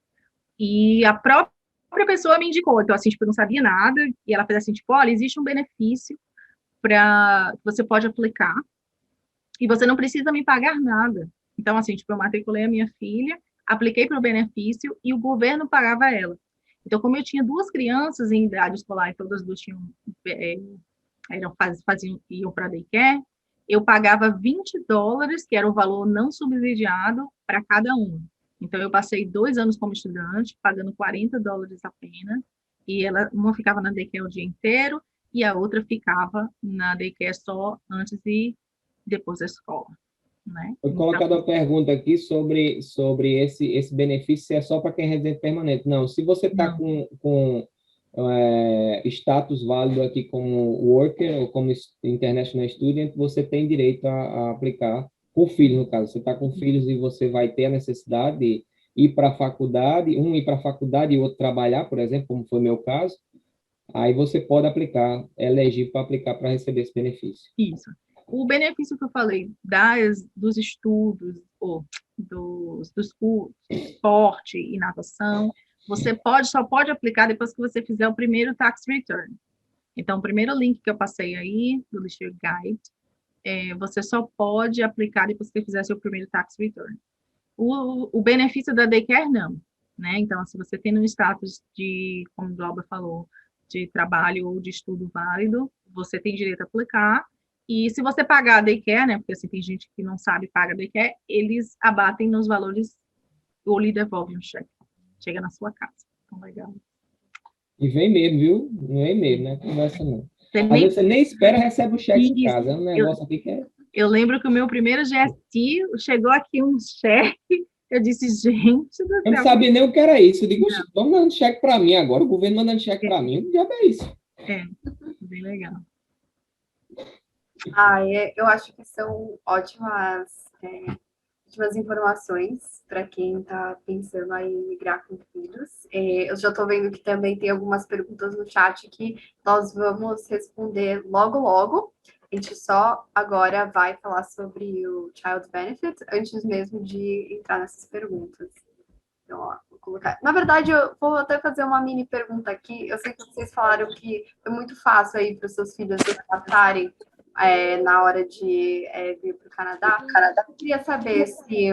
E a própria pessoa me indicou. Então, assim, tipo, eu não sabia nada. E ela fez assim, tipo, olha, existe um benefício que você pode aplicar e você não precisa me pagar nada. Então, assim, tipo, eu matriculei a minha filha, apliquei para o benefício e o governo pagava ela. Então, como eu tinha 2 crianças em idade escolar e todas 2 tinham, iam para daycare, eu pagava $20, que era o valor não subsidiado, para cada uma. Então, eu passei 2 anos como estudante, pagando $40 apenas, e uma ficava na daycare o dia inteiro, e a outra ficava na daycare só antes e depois da escola. Né? Foi colocada uma pergunta aqui sobre esse benefício, se é só para quem é residente permanente. Não, se você está com status válido aqui como worker ou como international student, você tem direito a aplicar com filhos, no caso. Você está com filhos e você vai ter a necessidade de ir para a faculdade, um ir para a faculdade e o outro trabalhar, por exemplo, como foi o meu caso, aí você pode aplicar, é elegível para aplicar para receber esse benefício. Isso. O benefício que eu falei dos estudos, ou dos cursos, esporte e natação, você só pode aplicar depois que você fizer o primeiro tax return. Então, o primeiro link que eu passei aí, do Listir Guide, você só pode aplicar depois que você fizer seu primeiro tax return. O benefício da daycare, não. Né? Então, se você tem um status de, como o Glauber falou, de trabalho ou de estudo válido, você tem direito a aplicar. E se você pagar a daycare, né, porque assim, tem gente que não sabe paga a daycare, eles abatem nos valores ou lhe devolvem um cheque. Chega na sua casa. Então, legal. E vem mesmo, viu? Não é mesmo, né? Conversa não. Às vezes você nem espera, recebe o cheque em casa. É um negócio aqui que é... Eu lembro que o meu primeiro GST, chegou aqui um cheque, eu disse, gente do céu. Eu não sabia nem o que era isso. Eu digo, estão mandando cheque para mim agora, o governo mandando cheque para mim. O diabo é isso? Bem legal. Eu acho que são ótimas informações para quem está pensando em migrar com filhos. Eu já estou vendo que também tem algumas perguntas no chat que nós vamos responder logo. A gente só agora vai falar sobre o Child Benefit, antes mesmo de entrar nessas perguntas. Então, vou colocar. Na verdade, eu vou até fazer uma mini pergunta aqui. Eu sei que vocês falaram que é muito fácil aí para os seus filhos se adaptarem na hora de vir para o Canadá. Eu queria saber se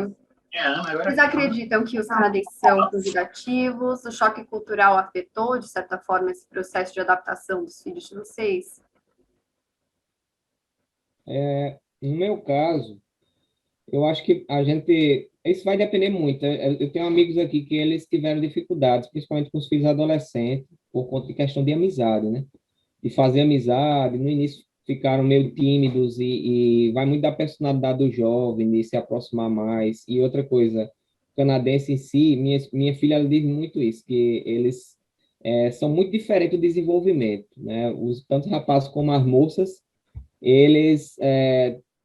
vocês acreditam que os canadenses são convidativos, o choque cultural afetou, de certa forma, esse processo de adaptação dos filhos de vocês? No meu caso, eu acho que isso vai depender muito. Eu tenho amigos aqui que eles tiveram dificuldades, principalmente com os filhos adolescentes, por conta de questão de amizade, né? De fazer amizade, no início ficaram meio tímidos e vai muito da personalidade do jovem, de se aproximar mais. E outra coisa, o canadense em si, minha filha ela diz muito isso, que eles são muito diferentes do desenvolvimento, né? Tanto os rapazes como as moças, eles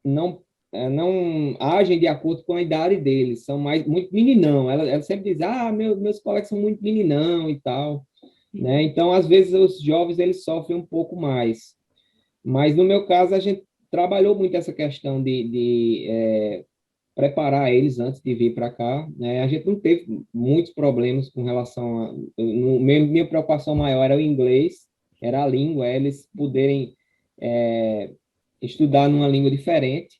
não agem de acordo com a idade deles, são muito meninão. Ela sempre diz, meus colegas são muito meninão e tal, né? Então, às vezes, os jovens, eles sofrem um pouco mais. Mas, no meu caso, a gente trabalhou muito essa questão de preparar eles antes de vir para cá, né? A gente não teve muitos problemas com relação a... Minha preocupação maior era o inglês, era a língua, eles poderem estudar numa língua diferente.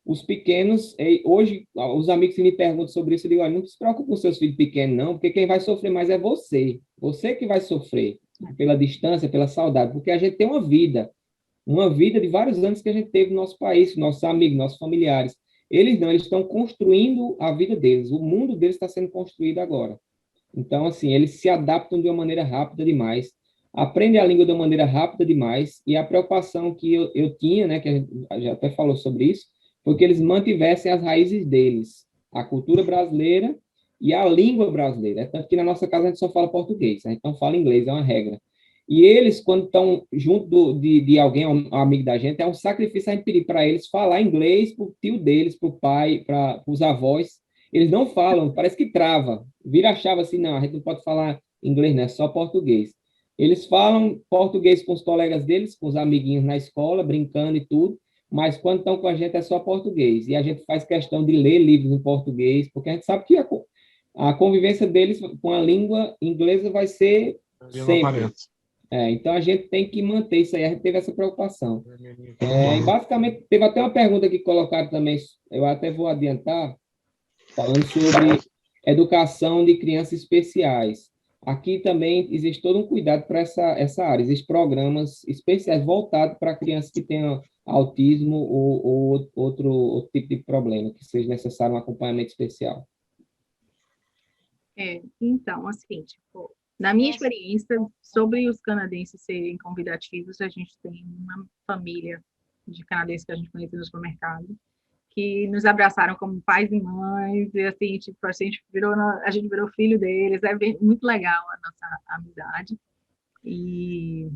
Os pequenos, hoje, os amigos que me perguntam sobre isso, eu digo, olha, não se preocupe com seus filhos pequenos, não, porque quem vai sofrer mais é você. Você que vai sofrer pela distância, pela saudade, porque a gente tem uma vida de vários anos que a gente teve no nosso país, nossos amigos, nossos familiares. Eles não, eles estão construindo a vida deles, o mundo deles está sendo construído agora. Então, assim, eles se adaptam de uma maneira rápida demais, aprendem a língua de uma maneira rápida demais, e a preocupação que eu tinha, né, que a gente já até falou sobre isso, foi que eles mantivessem as raízes deles, a cultura brasileira e a língua brasileira. Tanto que na nossa casa a gente só fala português, a gente não fala inglês, é uma regra. E eles, quando estão junto de alguém, um amigo da gente, é um sacrifício a gente pedir para eles falar inglês para o tio deles, para o pai, para os avós. Eles não falam, parece que trava. Vira a chave assim, não, a gente não pode falar inglês, não, é só português. Eles falam português com os colegas deles, com os amiguinhos na escola, brincando e tudo, mas quando estão com a gente é só português. E a gente faz questão de ler livros em português, porque a gente sabe que a convivência deles com a língua inglesa vai ser sempre. Então, a gente tem que manter isso aí. A gente teve essa preocupação. E basicamente, teve até uma pergunta que colocaram também, eu até vou adiantar, falando sobre educação de crianças especiais. Aqui também existe todo um cuidado para essa área. Existem programas especiais voltados para crianças que tenham autismo ou outro tipo de problema, que seja necessário um acompanhamento especial. Então, assim, tipo, na minha experiência, sobre os canadenses serem convidativos, a gente tem uma família de canadenses que a gente conhece no supermercado, que nos abraçaram como pais e mães, e assim, tipo, a gente virou filho deles, é muito legal a nossa amizade, e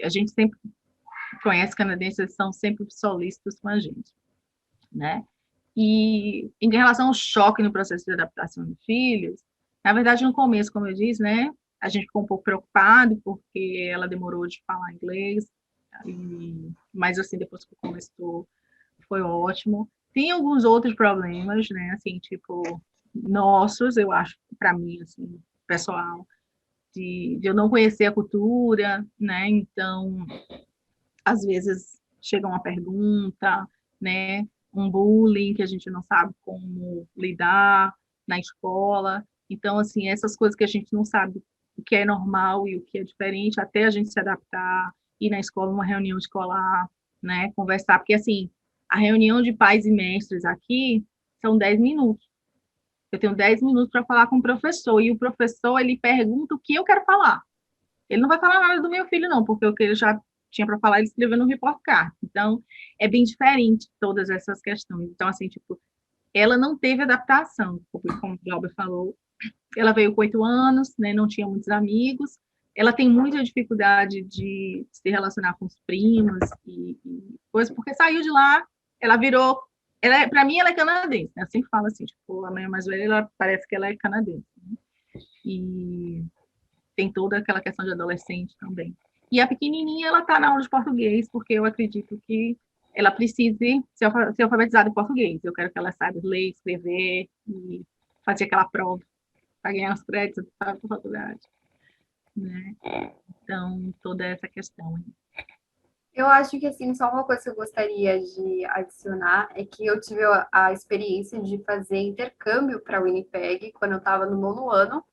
a gente sempre conhece canadenses, eles são sempre solícitos com a gente, né? E em relação ao choque no processo de adaptação de filhos, na verdade, no começo, como eu disse, né, a gente ficou um pouco preocupado, porque ela demorou de falar inglês, mas assim, depois que começou, foi ótimo. Tem alguns outros problemas, né, assim, tipo, nossos, eu acho, para mim, assim, pessoal, de eu não conhecer a cultura, né, então, às vezes, chega uma pergunta, né, um bullying que a gente não sabe como lidar na escola, então, assim, essas coisas que a gente não sabe o que é normal e o que é diferente, até a gente se adaptar, ir na escola, uma reunião escolar, né, conversar, porque, assim, a reunião de pais e mestres aqui são 10 minutos. Eu tenho 10 minutos para falar com o professor, e o professor, ele pergunta o que eu quero falar. Ele não vai falar nada do meu filho, não, porque o que ele já tinha para falar, ele escreveu no report card. Então, é bem diferente todas essas questões. Então, assim, tipo, ela não teve adaptação, como o Glauber falou. Ela veio com 8 anos, né, não tinha muitos amigos. Ela tem muita dificuldade de se relacionar com os primos e coisas, porque saiu de lá, ela virou... Para mim, ela é canadense, né? Eu sempre falo assim, tipo, a minha mais velha, ela parece que ela é canadense. Né? E tem toda aquela questão de adolescente também. E a pequenininha, ela está na aula de português, porque eu acredito que ela precise ser alfabetizada em português. Eu quero que ela saiba ler, escrever e fazer aquela prova para ganhar os créditos para a faculdade. Né? Então, toda essa questão. Eu acho que, assim, só uma coisa que eu gostaria de adicionar é que eu tive a experiência de fazer intercâmbio para a Winnipeg quando eu estava no 9º ano.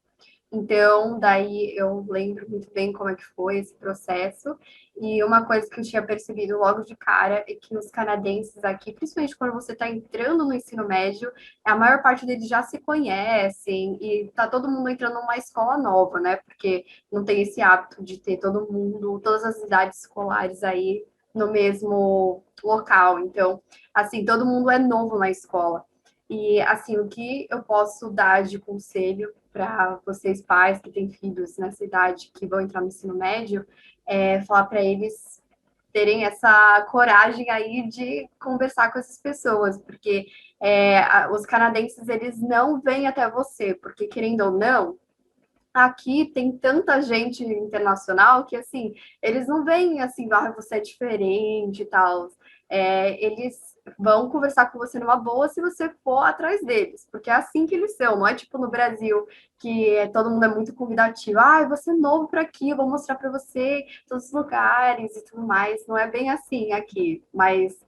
Então, daí eu lembro muito bem como é que foi esse processo. E uma coisa que eu tinha percebido logo de cara é que os canadenses aqui, principalmente quando você está entrando no ensino médio, a maior parte deles já se conhecem e tá todo mundo entrando numa escola nova, né? Porque não tem esse hábito de ter todo mundo, todas as idades escolares aí no mesmo local. Então, assim, todo mundo é novo na escola. E, assim, o que eu posso dar de conselho para vocês pais que têm filhos nessa idade que vão entrar no ensino médio, é falar para eles terem essa coragem aí de conversar com essas pessoas, porque os canadenses, eles não vêm até você, porque querendo ou não, aqui tem tanta gente internacional que, assim, eles não veem assim, você é diferente e tal. Eles vão conversar com você numa boa se você for atrás deles, porque é assim que eles são, não é tipo no Brasil, que todo mundo é muito convidativo. Você é novo para aqui, eu vou mostrar para você todos os lugares e tudo mais. Não é bem assim aqui, mas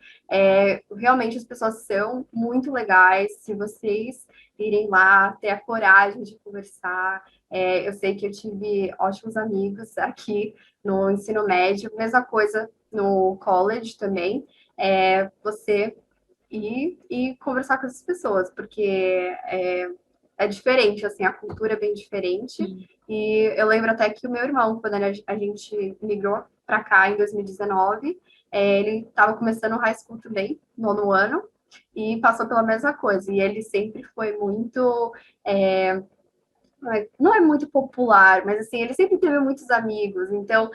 realmente as pessoas são muito legais. Se vocês irem lá, ter a coragem de conversar. Eu sei que eu tive ótimos amigos aqui no ensino médio, mesma coisa no college também, você ir e conversar com essas pessoas, porque é diferente, assim, a cultura é bem diferente. E eu lembro até que o meu irmão, quando a gente migrou para cá em 2019, ele estava começando o high school também, 9º ano, e passou pela mesma coisa. E ele sempre foi muito... não é muito popular, mas assim, ele sempre teve muitos amigos, então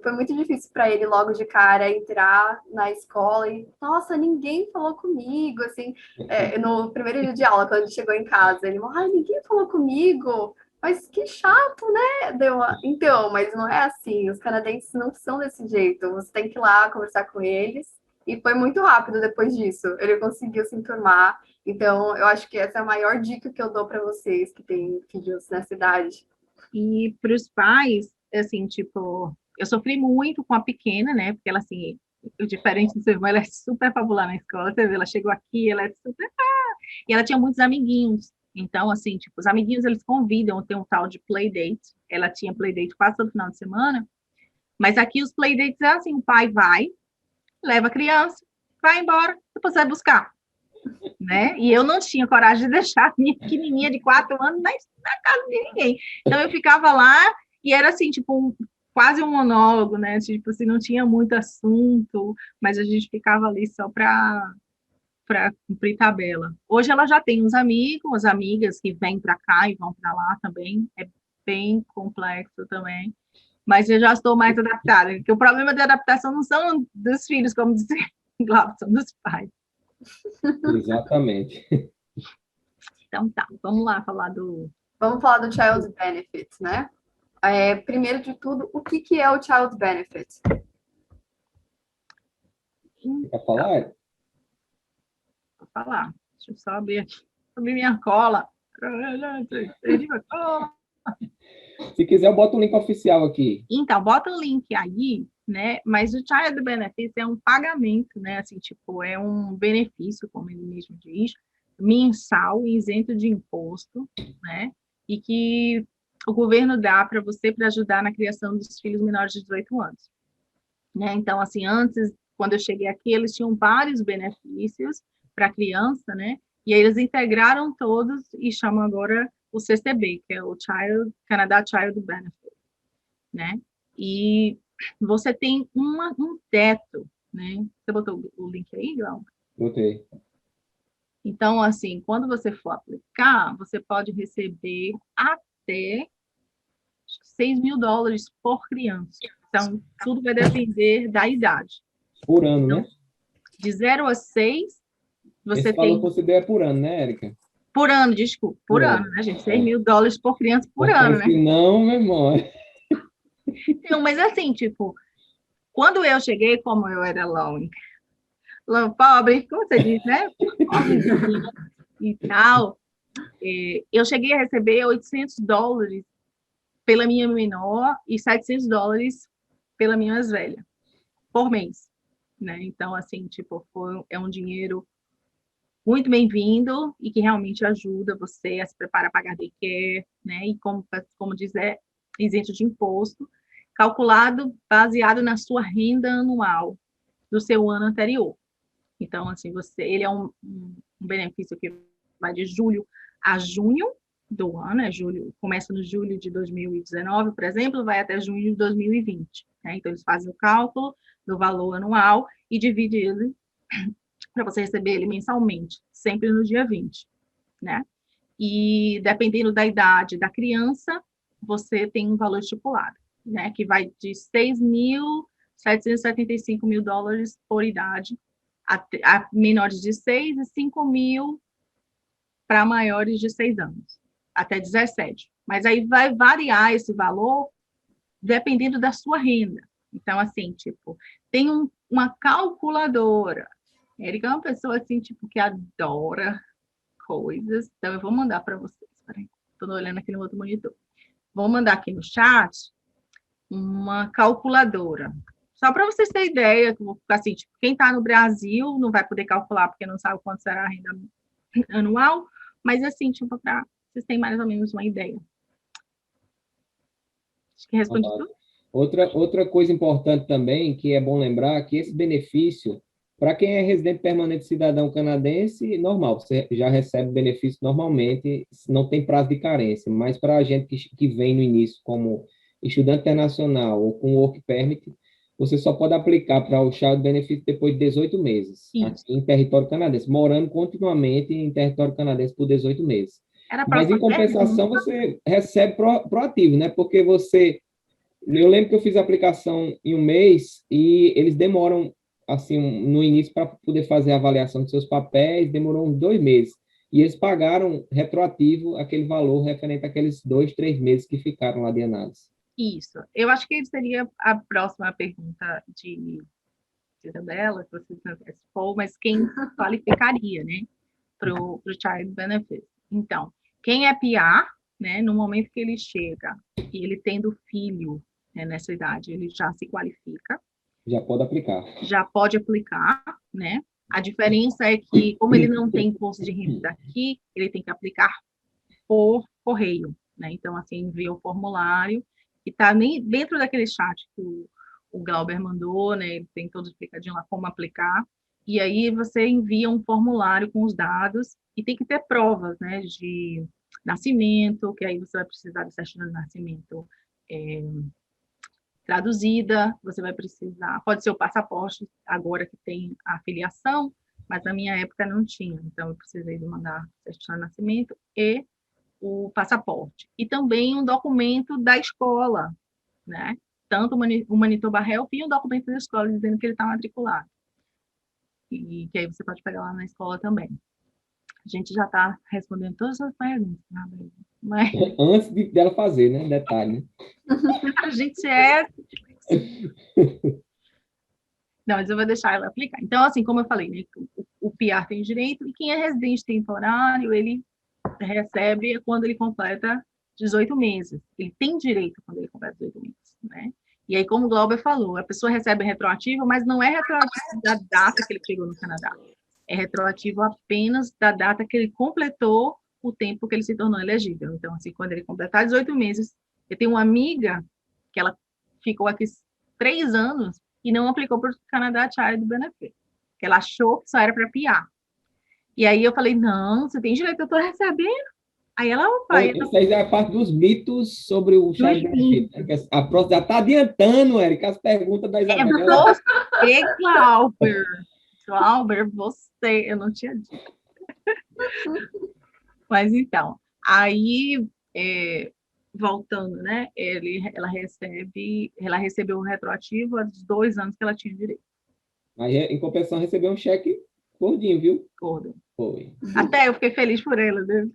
foi muito difícil para ele logo de cara entrar na escola e, nossa, ninguém falou comigo, assim, no primeiro dia de aula, quando ele chegou em casa, ele falou, ninguém falou comigo, mas que chato, né? Então, mas não é assim, os canadenses não são desse jeito, você tem que ir lá conversar com eles e foi muito rápido depois disso. Ele conseguiu se enturmar. Então, eu acho que essa é a maior dica que eu dou para vocês que têm filhos nessa idade. E para os pais, assim, tipo, eu sofri muito com a pequena, né? Porque ela, assim, diferente do seu irmão, ela é super popular na escola. Você vê, ela chegou aqui, ela é super. E ela tinha muitos amiguinhos. Então, assim, tipo, os amiguinhos, eles convidam, tem um tal de playdate. Ela tinha playdate quase todo final de semana. Mas aqui os playdates é assim, o pai vai, leva a criança, vai embora, depois vai buscar. Né? E eu não tinha coragem de deixar a minha pequenininha de 4 anos na casa de ninguém. Então, eu ficava lá e era assim, tipo, quase um monólogo, né? Tipo, assim, não tinha muito assunto, mas a gente ficava ali só para cumprir tabela. Hoje ela já tem uns amigos, amigas que vêm para cá e vão para lá também. É bem complexo também. Mas eu já estou mais adaptada. Porque o problema da adaptação não são dos filhos, como disse Glauco, são dos pais. Exatamente. Então tá, vamos lá falar do... Vamos falar do Child Benefit, né? Primeiro de tudo, o que é o Child Benefit? Quer falar? Vou falar. Deixa eu só abrir aqui. Abrir minha cola. Se quiser, eu boto o link oficial aqui. Então, bota o link aí, né? Mas o Child Benefit é um pagamento, né? Assim, tipo, é um benefício, como ele mesmo diz, mensal, isento de imposto, né? E que o governo dá para você para ajudar na criação dos filhos menores de 18 anos. Né? Então, assim, antes, quando eu cheguei aqui, eles tinham vários benefícios para a criança, né? E aí eles integraram todos e chamam agora o CCB, que é o Canada Child Benefit, né? E você tem um teto, né? Você botou o link aí, Glauco? Botei. Então, assim, quando você for aplicar, você pode receber até $6.000 por criança. Então, tudo vai depender da idade. Por ano, então, né? De 0 a 6, você Esse valor que você deu é por ano, né, Érica? Por ano, desculpa. Por ano, né, gente? $6.000 por criança por ano, né? Não, meu irmão. Não, mas assim, tipo, quando eu cheguei, como eu era pobre, como você diz, né? Pobrezinha e tal, eu cheguei a receber $800 pela minha menor e $700 pela minha mais velha, por mês, né? Então, assim, tipo, é um dinheiro muito bem-vindo e que realmente ajuda você a se preparar para pagar daycare, né? E como diz, é isento de imposto, calculado baseado na sua renda anual do seu ano anterior. Então, assim, ele é um benefício que vai de julho a junho do ano, começa no julho de 2019, por exemplo, vai até junho de 2020. Né? Então, eles fazem o cálculo do valor anual e dividem ele para você receber ele mensalmente, sempre no dia 20, né? E dependendo da idade da criança, você tem um valor estipulado, né? Que vai de $6.775 por idade, a menores de 6 e 5 mil para maiores de 6 anos, até 17. Mas aí vai variar esse valor dependendo da sua renda. Então, assim, tipo, tem uma calculadora. Érica é uma pessoa, assim, tipo, que adora coisas. Então, eu vou mandar para vocês. Peraí, estou olhando aqui no outro monitor. Vou mandar aqui no chat uma calculadora. Só para vocês terem ideia, assim, tipo, quem está no Brasil não vai poder calcular, porque não sabe quanto será a renda anual, mas, assim, tipo, para vocês terem mais ou menos uma ideia. Acho que respondi tudo. Outra coisa importante também, que é bom lembrar, que esse benefício, para quem é residente permanente cidadão canadense, normal, você já recebe benefício normalmente, não tem prazo de carência, mas para a gente que vem no início como estudante internacional ou com work permit, você só pode aplicar para o Child Benefit depois de 18 meses, aqui em território canadense, morando continuamente em território canadense por 18 meses. Mas, em compensação, você recebe proativo, né? Porque eu lembro que eu fiz a aplicação em um mês e eles demoram, assim, no início para poder fazer a avaliação dos seus papéis, demorou uns 2 meses. E eles pagaram retroativo aquele valor referente àqueles 2, 3 meses que ficaram lá de análise. Isso. Eu acho que seria a próxima pergunta de Isabela, que você participou, mas quem qualificaria, né, para o Child Benefit. Então, quem é PR, né, no momento que ele chega e ele tendo filho, né, nessa idade, ele já se qualifica. Já pode aplicar. Já pode aplicar, né? A diferença é que, como ele não tem imposto de renda aqui, ele tem que aplicar por correio, né? Então, assim, envia o formulário e tá nem dentro daquele chat que o Glauber mandou, né? Ele tem todo explicadinho lá como aplicar. E aí você envia um formulário com os dados e tem que ter provas, né? De nascimento, que aí você vai precisar de certidão de nascimento traduzida, você vai precisar, pode ser o passaporte, agora que tem a filiação, mas na minha época não tinha, então eu precisei de mandar certidão de nascimento e o passaporte. E também um documento da escola, né? Tanto o Manitoba Health e um documento da escola dizendo que ele está matriculado. E que aí você pode pegar lá na escola também. A gente já está respondendo todas as perguntas, né? Mas... Antes dela fazer, né? Detalhe. A gente é... Não, mas eu vou deixar ela aplicar. Então, assim, como eu falei, né, o PR tem direito, e quem é residente temporário, ele recebe quando ele completa 18 meses. Ele tem direito quando ele completa 18 meses, né? E aí, como o Glauber falou, a pessoa recebe retroativo, mas não é retroativo da data que ele chegou no Canadá. É retroativo apenas da data que ele completou o tempo que ele se tornou elegível. Então, assim, quando ele completar 18 meses, eu tenho uma amiga que ela ficou aqui 3 anos e não aplicou para o Canadá Child Benefit, que ela achou que só era para PR. E aí eu falei, não, você tem direito, eu estou recebendo. Aí ela, opa... Isso aí já é parte dos mitos sobre o Child Benefit. A próxima já está adiantando, Érica, as perguntas da Isabela. Você, Glauber, você, eu não tinha dito. Mas então, aí, voltando, né, ela recebeu o retroativo dos 2 anos que ela tinha direito. Aí, em compensação, recebeu um cheque gordinho, viu? Gordo. Foi. Até eu fiquei feliz por ela, né?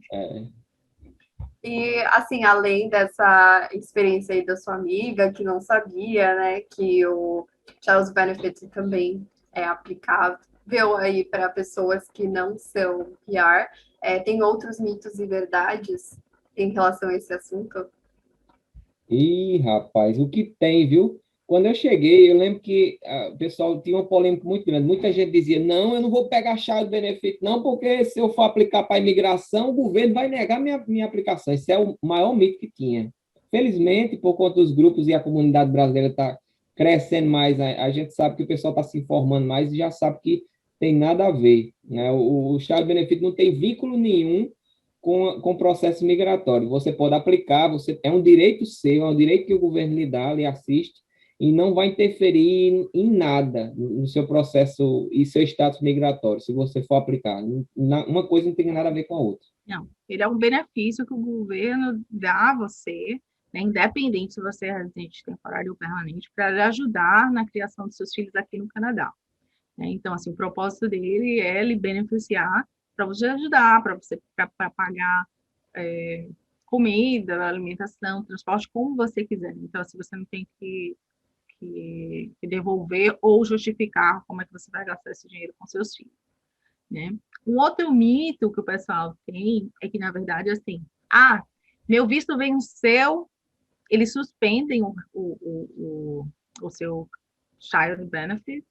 E, assim, além dessa experiência aí da sua amiga, que não sabia, né, que o Child Benefit também é aplicável aí para pessoas que não são PR, tem outros mitos e verdades em relação a esse assunto? Ih, rapaz, o que tem, viu? Quando eu cheguei, eu lembro que o pessoal tinha uma polêmica muito grande. Muita gente dizia, não, eu não vou pegar Child Benefit, não, porque se eu for aplicar para a imigração, o governo vai negar minha aplicação. Esse é o maior mito que tinha. Felizmente, por conta dos grupos e a comunidade brasileira está crescendo mais, a gente sabe que o pessoal está se informando mais e já sabe que tem nada a ver, né? O Child Benefit não tem vínculo nenhum com o processo migratório. Você pode aplicar, é um direito seu, é um direito que o governo lhe dá, lhe assiste, e não vai interferir em nada no seu processo e seu status migratório, se você for aplicar. Uma coisa não tem nada a ver com a outra. Não, ele é um benefício que o governo dá a você, né, independente se você é residente temporário ou permanente, para lhe ajudar na criação dos seus filhos aqui no Canadá. Né? Então, assim, o propósito dele é lhe beneficiar para você ajudar, para pagar comida, alimentação, transporte, como você quiser. Então, assim, você não tem que devolver ou justificar como é que você vai gastar esse dinheiro com seus filhos, né? Um outro mito que o pessoal tem é que, na verdade, assim, meu visto venceu, eles suspendem o seu Child Benefit,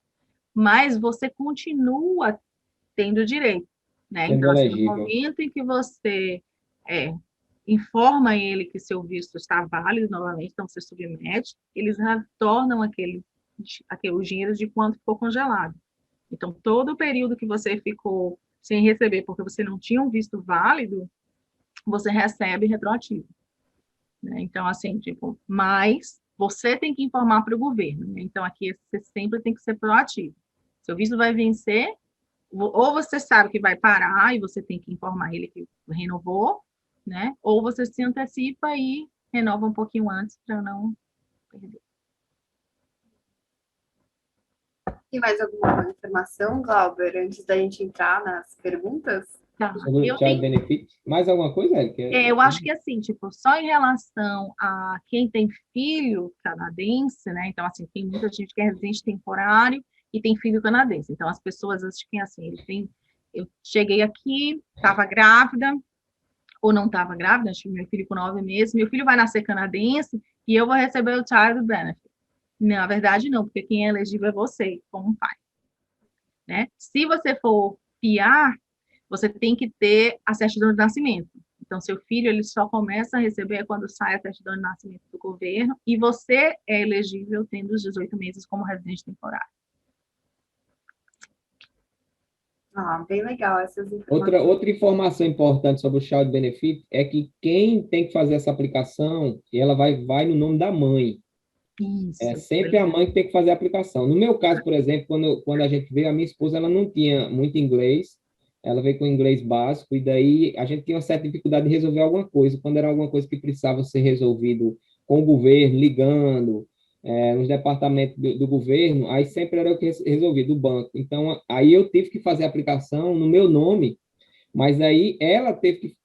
mas você continua tendo direito, né? Então, assim, no momento em que você informa ele que seu visto está válido novamente, então você submete, eles retornam o dinheiro de quanto ficou congelado. Então, todo o período que você ficou sem receber porque você não tinha um visto válido, você recebe retroativo. Né? Então, assim, tipo, mas você tem que informar para o governo. Né? Então, aqui você sempre tem que ser proativo. Seu visto vai vencer, ou você sabe que vai parar e você tem que informar ele que renovou, né? Ou você se antecipa e renova um pouquinho antes para não perder. Tem mais alguma informação, Glauber, antes da gente entrar nas perguntas? Tá. Sobre o Child Benefit? Mais alguma coisa, Érica? Eu acho que, assim, tipo, só em relação a quem tem filho canadense, né? Então, assim, tem muita gente que é residente temporário e tem filho canadense. Então, as pessoas acham que assim, eu cheguei aqui, estava grávida, ou não estava grávida, tive meu filho com 9 meses, meu filho vai nascer canadense e eu vou receber o Child Benefit. Na verdade, não, porque quem é elegível é você, como pai. Né? Se você for PR, você tem que ter a certidão de nascimento. Então, seu filho ele só começa a receber quando sai a certidão de nascimento do governo e você é elegível tendo os 18 meses como residente temporário. Bem legal essas informações. Outra informação importante sobre o Child Benefit é que quem tem que fazer essa aplicação, ela vai no nome da mãe. Isso. É sempre a mãe que tem que fazer a aplicação. No meu caso, por exemplo, quando a gente veio, a minha esposa ela não tinha muito inglês, ela veio com inglês básico, e daí a gente tinha uma certa dificuldade de resolver alguma coisa. Quando era alguma coisa que precisava ser resolvido com o governo, ligando, nos departamentos do governo, aí sempre era o que resolvia, do banco. Então, aí eu tive que fazer a aplicação no meu nome, mas aí ela teve que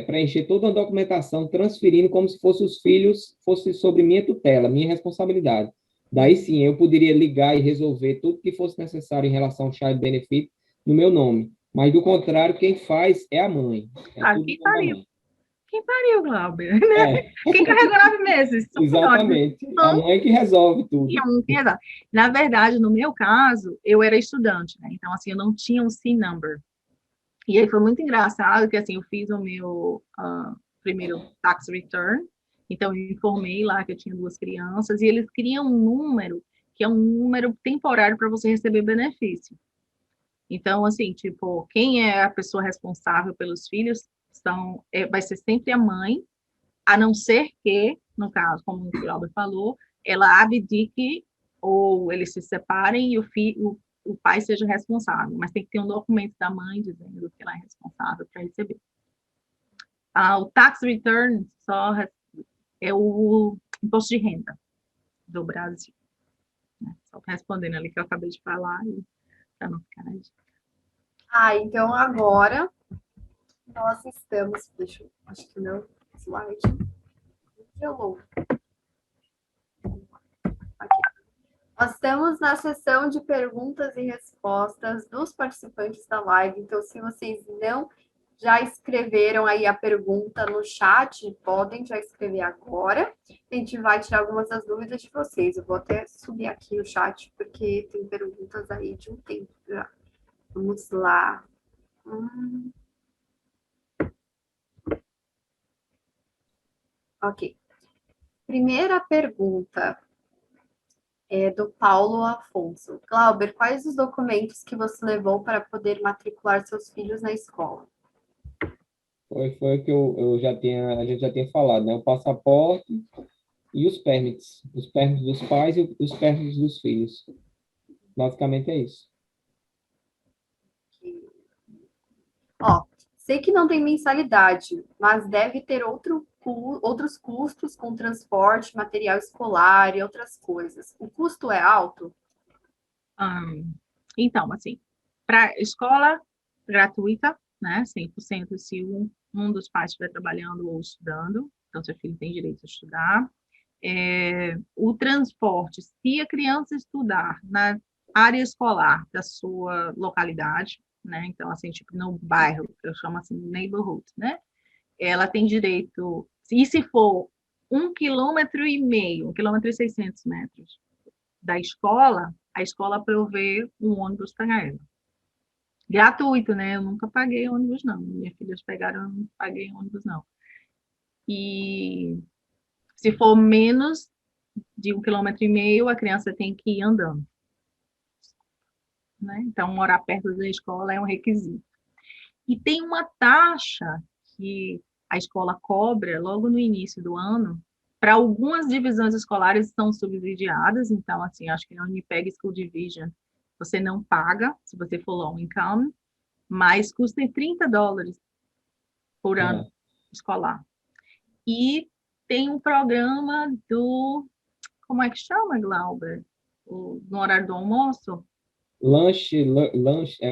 preencher toda uma documentação, transferindo como se fosse os filhos, fosse sobre minha tutela, minha responsabilidade. Daí sim, eu poderia ligar e resolver tudo que fosse necessário em relação ao Child Benefit no meu nome. Mas, do contrário, quem faz é a mãe. Quem pariu? Quem pariu, Glauber? Né? Quem carregou 9 meses? Exatamente. A mãe que resolve tudo. Na verdade, no meu caso, eu era estudante, né? Então, assim, eu não tinha um C-number. E aí foi muito engraçado que, assim, eu fiz o meu primeiro tax return, então eu informei lá que eu tinha 2 crianças, e eles criam um número, que é um número temporário para você receber benefício. Então, assim, tipo, quem é a pessoa responsável pelos filhos vai ser sempre a mãe, a não ser que, no caso, como o Albert falou, ela abdique ou eles se separem e o pai seja responsável, mas tem que ter um documento da mãe dizendo que ela é responsável para receber. O tax return só é o imposto de renda do Brasil. Né? Só respondendo ali que eu acabei de falar, para não ficar na dica. Então agora nós estamos... acho que o meu slide gelou. Nós estamos na sessão de perguntas e respostas dos participantes da live, então se vocês não já escreveram aí a pergunta no chat, podem já escrever agora. A gente vai tirar algumas das dúvidas de vocês. Eu vou até subir aqui o chat, porque tem perguntas aí de um tempo já. Vamos lá. Ok. Primeira pergunta é do Paulo Afonso. Glauber, quais os documentos que você levou para poder matricular seus filhos na escola? Foi o que a gente já tinha falado, né? O passaporte e os permits dos pais e os permits dos filhos. Basicamente é isso. Sei que não tem mensalidade, mas deve ter outros custos com transporte, material escolar e outras coisas. O custo é alto? Então, assim, para escola gratuita, né, 100% se um dos pais estiver trabalhando ou estudando, então seu filho tem direito a estudar. O transporte, se a criança estudar na área escolar da sua localidade, né, então, assim, tipo, no bairro, eu chamo assim, neighborhood, né, ela tem direito, e se for 1,5 km, 1,6 km da escola, a escola provê um ônibus para ela. Gratuito, né? Eu nunca paguei ônibus, não. Minhas filhas pegaram, eu não paguei ônibus, não. E se for menos de 1,5 km, a criança tem que ir andando. Né? Então, morar perto da escola é um requisito. E tem uma taxa que a escola cobra logo no início do ano. Para algumas divisões escolares são subsidiadas, então, assim, acho que na Winnipeg School Division você não paga, se você for low income, mas custa $30 por ano escolar. E tem um programa como é que chama, Glauber? No horário do almoço? Lanche,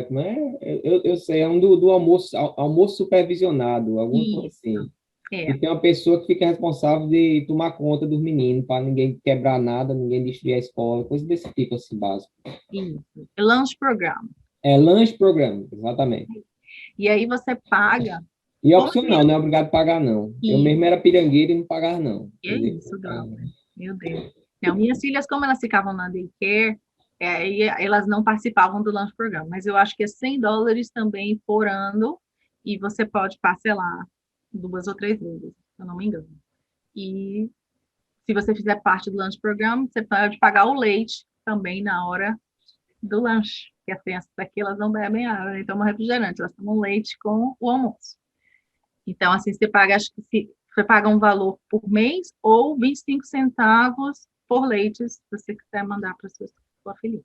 como é? Eu sei, é um do almoço supervisionado, alguma coisa assim. E tem uma pessoa que fica responsável de tomar conta dos meninos, para ninguém quebrar nada, ninguém destruir a escola, coisa desse tipo, assim, básico. Isso. Lunch program. Lunch program, exatamente. E aí você paga... E é opcional, não é obrigado a pagar, não. Eu mesmo era pirangueiro e não pagava, não. Que é isso, Glauber. Meu Deus. Não, minhas filhas, como elas ficavam na daycare, elas não participavam do lunch program, mas eu acho que é $100 também por ano, e você pode parcelar 2 ou 3 vezes, se eu não me engano. E se você fizer parte do lunch program, você pode pagar o leite também na hora do lanche, que as crianças daqui, elas não bebem água, nem tomam refrigerante, elas tomam leite com o almoço. Então, assim, você paga, acho que você paga um valor por mês ou 25 centavos por leite, se você quiser mandar para sua filhinha.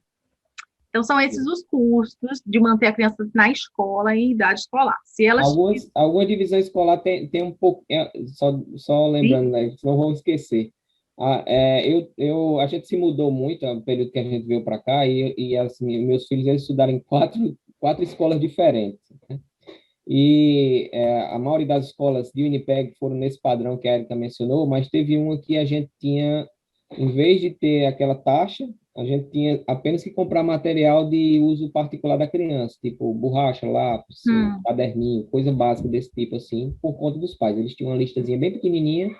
Então, são esses os custos de manter a criança na escola, em idade escolar. Se elas... Alguma divisão escolar tem um pouco... Só lembrando, né, não vou esquecer. A gente se mudou muito no período que a gente veio para cá, e assim, meus filhos eles estudaram em quatro escolas diferentes, né? E a maioria das escolas de Winnipeg foram nesse padrão que a Erika mencionou, mas teve uma que a gente tinha, em vez de ter aquela taxa, a gente tinha apenas que comprar material de uso particular da criança, tipo borracha, lápis, caderninho, coisa básica desse tipo, assim, por conta dos pais. Eles tinham uma listazinha bem pequenininha,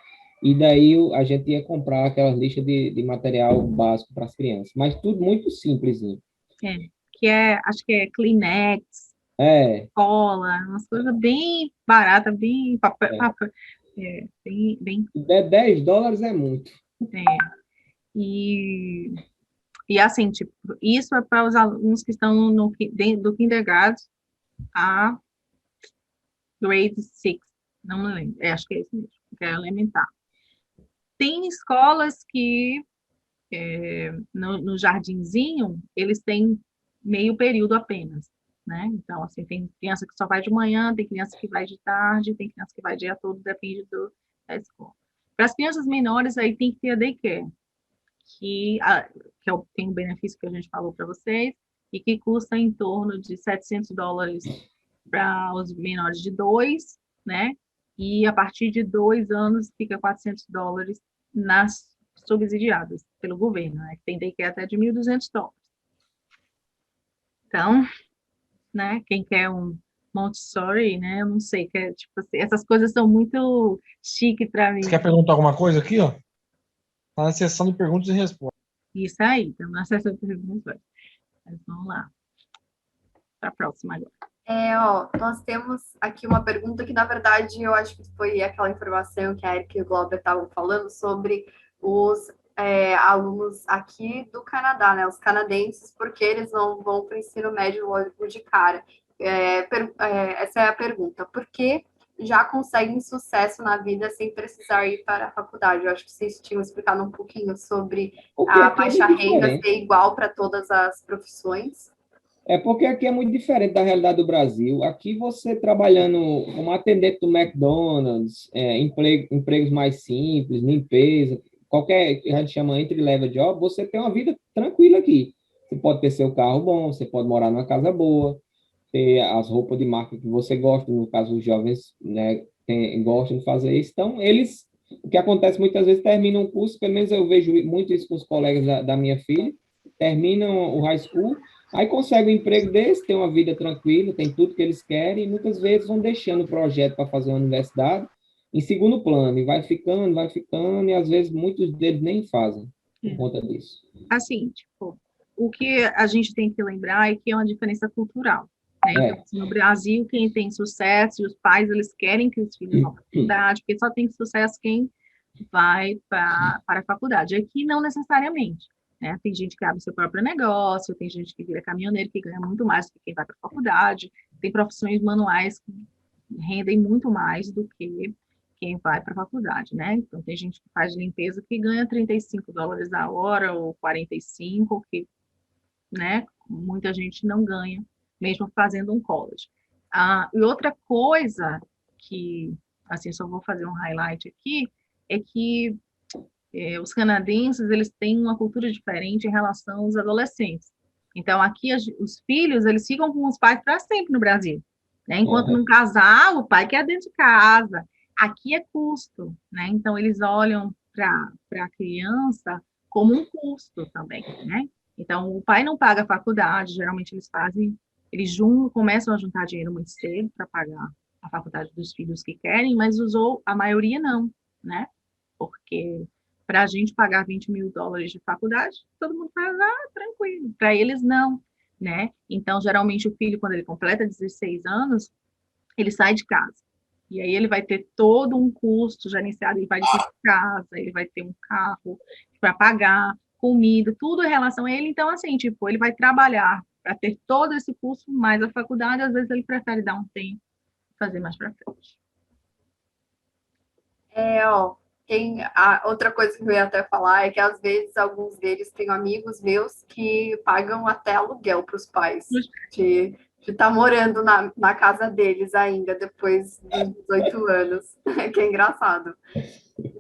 e daí a gente ia comprar aquela lista de material básico para as crianças. Mas tudo muito simplesinho. Acho que é Kleenex, cola, umas coisas bem baratas, bem papel, bem... $10 é muito. E assim, tipo, isso é para os alunos que estão do kindergarten a grade 6, não me lembro, acho que é isso mesmo, que é elementar. Tem escolas que no jardinzinho, eles têm meio período apenas, né? Então, assim, tem criança que só vai de manhã, tem criança que vai de tarde, tem criança que vai o dia todo, depende da escola. Para as crianças menores, aí tem que ter a daycare, que tem um benefício que a gente falou para vocês, e que custa em torno de $700 para os menores de 2, né? E a partir de 2 anos fica $400 nas subsidiadas pelo governo, né? Tem daycare até de $1.200. Então, né? Quem quer um Montessori, né? Eu não sei, tipo assim, essas coisas são muito chique para mim. Você quer perguntar alguma coisa aqui, ó? Tá na seção de perguntas e respostas. Isso aí, estamos na seção de perguntas e respostas. Mas vamos lá. Para a próxima agora. Nós temos aqui uma pergunta que, na verdade, eu acho que foi aquela informação que a Erika e o Glauber estavam falando sobre os alunos aqui do Canadá, né? Os canadenses, porque eles não vão para o ensino médio logo de cara. Essa é a pergunta. Por que já conseguem sucesso na vida sem precisar ir para a faculdade? Eu acho que vocês tinham explicado um pouquinho sobre a baixa renda ser igual para todas as profissões. Porque aqui é muito diferente da realidade do Brasil. Aqui você trabalhando como atendente do McDonald's, empregos mais simples, limpeza, qualquer que a gente chama entry-level job, você tem uma vida tranquila aqui. Você pode ter seu carro bom, você pode morar numa casa boa, ter as roupas de marca que você gosta, no caso os jovens, né, gostam de fazer isso. Então, o que acontece muitas vezes, terminam o curso, pelo menos eu vejo muito isso com os colegas da minha filha, terminam o high school, aí conseguem um emprego desse, tem uma vida tranquila, tem tudo que eles querem, e muitas vezes vão deixando o projeto para fazer uma universidade em segundo plano, e vai ficando, e às vezes muitos deles nem fazem por conta disso. Assim, tipo, o que a gente tem que lembrar é que é uma diferença cultural. Né? Então, assim, no Brasil, quem tem sucesso, e os pais, eles querem que os filhos vão para a faculdade, porque só tem sucesso quem vai para a faculdade. Aqui, não necessariamente. Né? Tem gente que abre seu próprio negócio, tem gente que vira caminhoneiro, que ganha muito mais do que quem vai para a faculdade, tem profissões manuais que rendem muito mais do que quem vai para a faculdade, né? Então, tem gente que faz limpeza que ganha $35 a hora, ou 45, que, né, muita gente não ganha, mesmo fazendo um college. E outra coisa que, assim, só vou fazer um highlight aqui, é que os canadenses, eles têm uma cultura diferente em relação aos adolescentes. Então, aqui, os filhos, eles ficam com os pais para sempre no Brasil. Né? Enquanto num casal, o pai quer dentro de casa. aqui é custo, né? Então, eles olham para a criança como um custo também, né? Então, o pai não paga a faculdade, geralmente eles começam a juntar dinheiro muito cedo para pagar a faculdade dos filhos que querem, mas a maioria não, né? Porque para a gente pagar 20 mil dólares de faculdade, todo mundo faz, tranquilo. Para eles, não, né? Então, geralmente, o filho, quando ele completa 16 anos, ele sai de casa. E aí ele vai ter todo um custo já iniciado, ele vai de casa, ele vai ter um carro para pagar, comida, tudo em relação a ele. Então, assim, tipo, ele vai trabalhar para ter todo esse custo, mais a faculdade, às vezes ele prefere dar um tempo, fazer mais para frente. Tem outra coisa que eu ia até falar é que às vezes alguns deles têm amigos meus que pagam até aluguel para os pais de estar morando na casa deles ainda depois dos 18 anos, que é engraçado.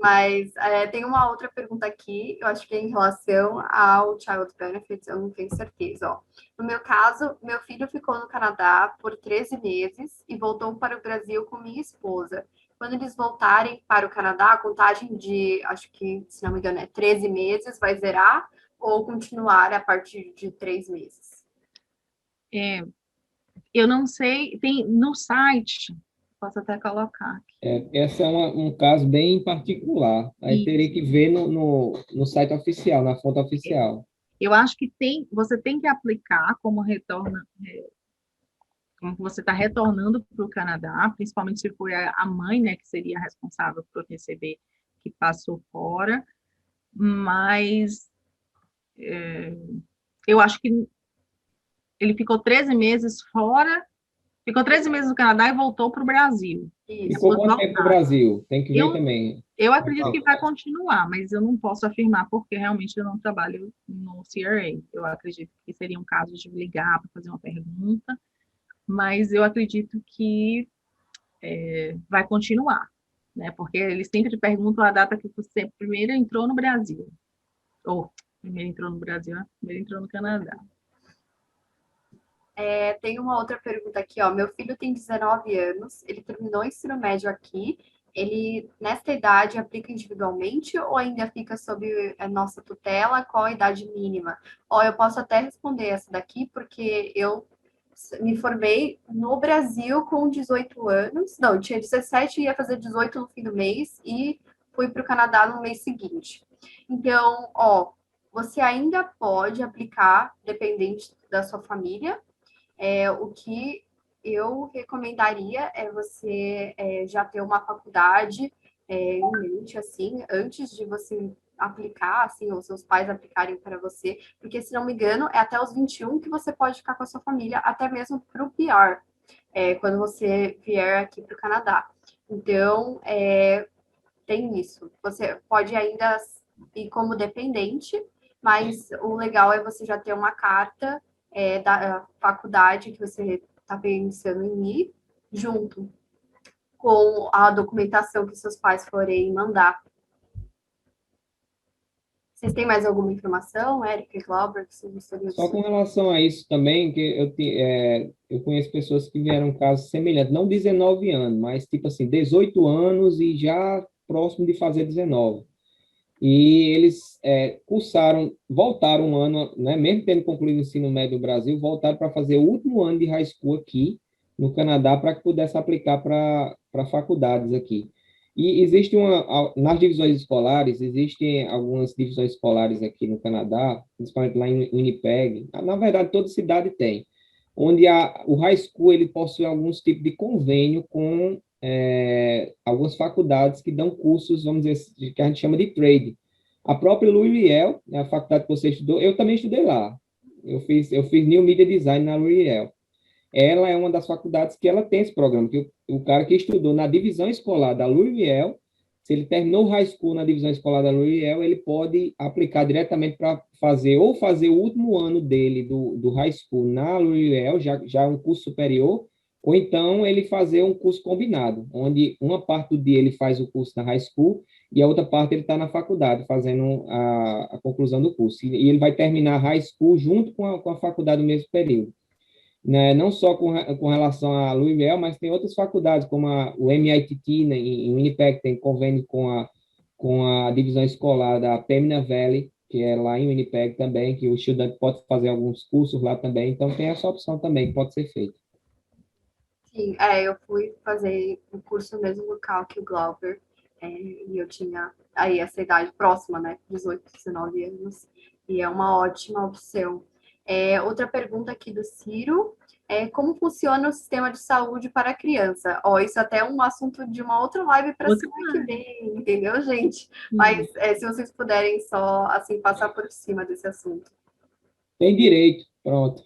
Mas tem uma outra pergunta aqui, eu acho que é em relação ao Child Benefits, eu não tenho certeza. Ó. No meu caso, meu filho ficou no Canadá por 13 meses e voltou para o Brasil com minha esposa. Quando eles voltarem para o Canadá, a contagem de, acho que, se não me engano, é 13 meses, vai zerar ou continuar a partir de 3 meses? Eu não sei, tem no site, posso até colocar aqui. Esse é um caso bem particular. Aí teria que ver no site oficial, na fonte oficial. Eu acho que você tem que aplicar como você está retornando para o Canadá, principalmente se for a mãe, né, que seria responsável por receber, que passou fora, mas eu acho que ele ficou 13 meses fora, ficou 13 meses no Canadá e voltou para o Brasil. Ficou quanto tempo no Brasil? Tem que ver também. Eu acredito que vai continuar, mas eu não posso afirmar porque realmente eu não trabalho no CRA. Eu acredito que seria um caso de ligar para fazer uma pergunta, mas eu acredito que vai continuar, né? Porque eles sempre perguntam a data que você primeiro entrou no Brasil. Ou primeiro entrou no Brasil, né? Primeiro entrou no Canadá. Tem uma outra pergunta aqui, ó. Meu filho tem 19 anos, ele terminou o ensino médio aqui. Ele, nesta idade, aplica individualmente ou ainda fica sob a nossa tutela? Qual a idade mínima? Ó, eu posso até responder essa daqui, porque eu me formei no Brasil com 18 anos. Não, eu tinha 17 e ia fazer 18 no fim do mês e fui para o Canadá no mês seguinte. Então, ó, você ainda pode aplicar, dependente da sua família. O que eu recomendaria é você já ter uma faculdade em mente, assim, antes de você aplicar, assim, ou seus pais aplicarem para você, porque, se não me engano, é até os 21 que você pode ficar com a sua família, até mesmo para o PR, quando você vier aqui para o Canadá. Então, tem isso. Você pode ainda ir como dependente, mas o legal é você já ter uma carta da faculdade que você está pensando em ir, junto com a documentação que seus pais forem mandar. Vocês têm mais alguma informação, Érica e Glauber? Só com relação a isso também, que eu conheço pessoas que vieram casos semelhantes, não 19 anos, mas tipo assim, 18 anos e já próximo de fazer 19. E eles voltaram um ano, né, mesmo tendo concluído o ensino médio do Brasil, voltaram para fazer o último ano de high school aqui no Canadá para que pudesse aplicar para faculdades aqui. E existe nas divisões escolares, existem algumas divisões escolares aqui no Canadá, principalmente lá em Winnipeg, na verdade toda cidade tem, onde o high school ele possui alguns tipos de convênio com algumas faculdades que dão cursos, vamos dizer, que a gente chama de trade. A própria Louis-Riel, a faculdade que você estudou, eu também estudei lá. Eu fiz New Media Design na Louis-Riel. Ela é uma das faculdades que ela tem esse programa, que o cara que estudou na divisão escolar da Louis-Riel, se ele terminou o high school na divisão escolar da Louis-Riel, ele pode aplicar diretamente para fazer o último ano dele do high school na Louis-Riel, já é um curso superior, ou então ele fazer um curso combinado, onde uma parte do dia ele faz o curso na high school e a outra parte ele está na faculdade fazendo a conclusão do curso. E ele vai terminar a high school junto com a faculdade no mesmo período. né, não só com relação a Louisville, mas tem outras faculdades, como o MIT, né, em Winnipeg, tem convênio com a divisão escolar da Pembina Valley, que é lá em Winnipeg também, que o estudante pode fazer alguns cursos lá também, então tem essa opção também que pode ser feita. Sim, eu fui fazer um curso no mesmo local que o Glauber, e eu tinha aí essa idade próxima, né, 18, 19 anos, e é uma ótima opção. Outra pergunta aqui do Ciro como funciona o sistema de saúde para a criança? Isso até é um assunto de uma outra live para semana que vem, entendeu, gente? Mas se vocês puderem só, assim, passar por cima desse assunto. Tem direito, pronto.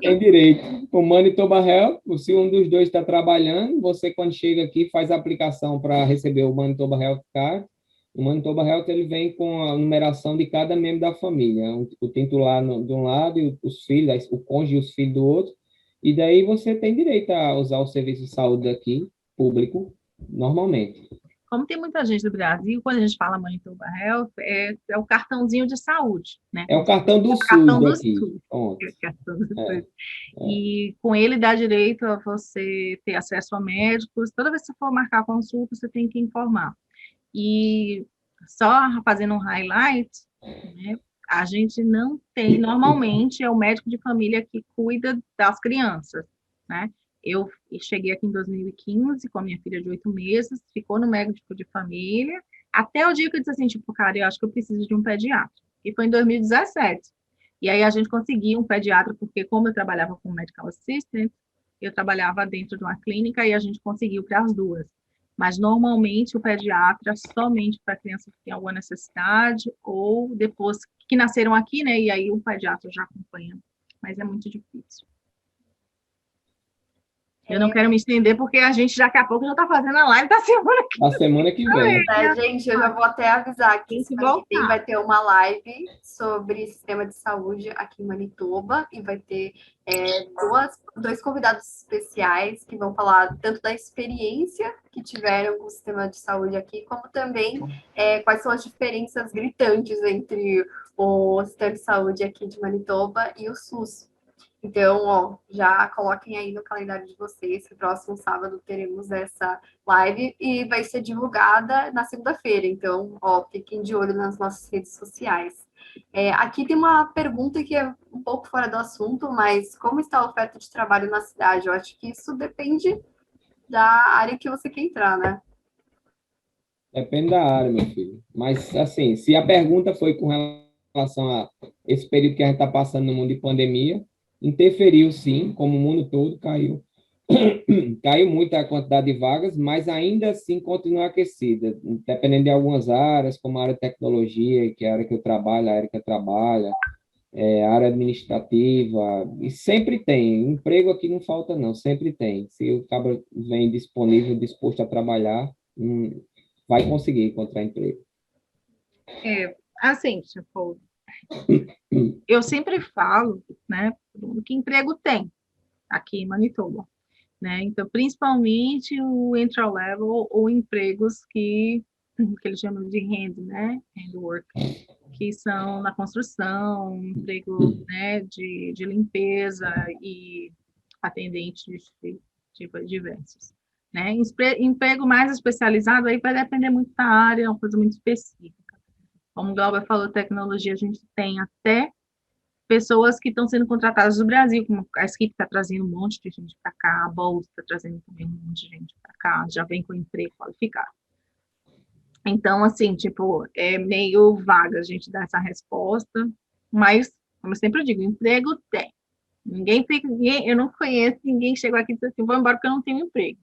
Tem direito. O Manitoba Health, se um dos dois está trabalhando, você, quando chega aqui, faz a aplicação para receber o Manitoba Health Card. O Manitoba Health ele vem com a numeração de cada membro da família. O titular de um lado e os filhos, o cônjuge e os filhos do outro. E daí você tem direito a usar o serviço de saúde aqui, público, normalmente. Como tem muita gente do Brasil, quando a gente fala Manitoba Health, é o cartãozinho de saúde, né? É o cartão do SUS aqui. E com ele dá direito a você ter acesso a médicos. Toda vez que você for marcar consulta, você tem que informar. E só fazendo um highlight, né, a gente não tem, normalmente, é o médico de família que cuida das crianças, né? Eu cheguei aqui em 2015 com a minha filha de 8 meses, ficou no médico de família, até o dia que eu disse assim, tipo, cara, eu acho que eu preciso de um pediatra. E foi em 2017. E aí a gente conseguiu um pediatra, porque como eu trabalhava como medical assistant, eu trabalhava dentro de uma clínica e a gente conseguiu para as duas. Mas normalmente o pediatra somente para crianças que têm alguma necessidade ou depois que nasceram aqui, né? E aí o pediatra já acompanha. Mas é muito difícil. Eu não quero me estender, porque a gente daqui a pouco já está fazendo a live da semana que vem. A semana que vem. Gente, eu já vou até avisar que semana que vem vai ter uma live sobre sistema de saúde aqui em Manitoba, e vai ter dois convidados especiais que vão falar tanto da experiência que tiveram com o sistema de saúde aqui, como também quais são as diferenças gritantes entre o sistema de saúde aqui de Manitoba e o SUS. Então, já coloquem aí no calendário de vocês que próximo sábado teremos essa live e vai ser divulgada na segunda-feira. Então, fiquem de olho nas nossas redes sociais. Aqui tem uma pergunta que é um pouco fora do assunto, mas como está a oferta de trabalho na cidade? Eu acho que isso depende da área que você quer entrar, né? Depende da área, meu filho. Mas, assim, se a pergunta foi com relação a esse período que a gente está passando no mundo de pandemia, interferiu, sim, como o mundo todo caiu. Caiu muito a quantidade de vagas, mas ainda assim continua aquecida, dependendo de algumas áreas, como a área de tecnologia, que é a área que eu trabalho, a área que eu trabalho, a área administrativa, e sempre tem. Emprego aqui não falta, não, sempre tem. Se o cara vem disponível, disposto a trabalhar, vai conseguir encontrar emprego. Assim, tipo, eu sempre falo, né, que emprego tem aqui em Manitoba, né? Então, principalmente o entry-level ou empregos que eles chamam de hand, né, handwork, que são na construção, emprego, né, de limpeza e atendentes de tipos diversos, né? Emprego mais especializado aí vai depender muito da área, é uma coisa muito específica. Como o Glauber falou, tecnologia, a gente tem até pessoas que estão sendo contratadas do Brasil, como a Skip está trazendo um monte de gente para cá, a Bolt está trazendo também um monte de gente para cá, já vem com emprego qualificado. Então, assim, tipo, é meio vaga a gente dar essa resposta, mas, como eu sempre digo, emprego tem. Eu não conheço ninguém que chegou aqui e disse assim, vou embora porque eu não tenho emprego.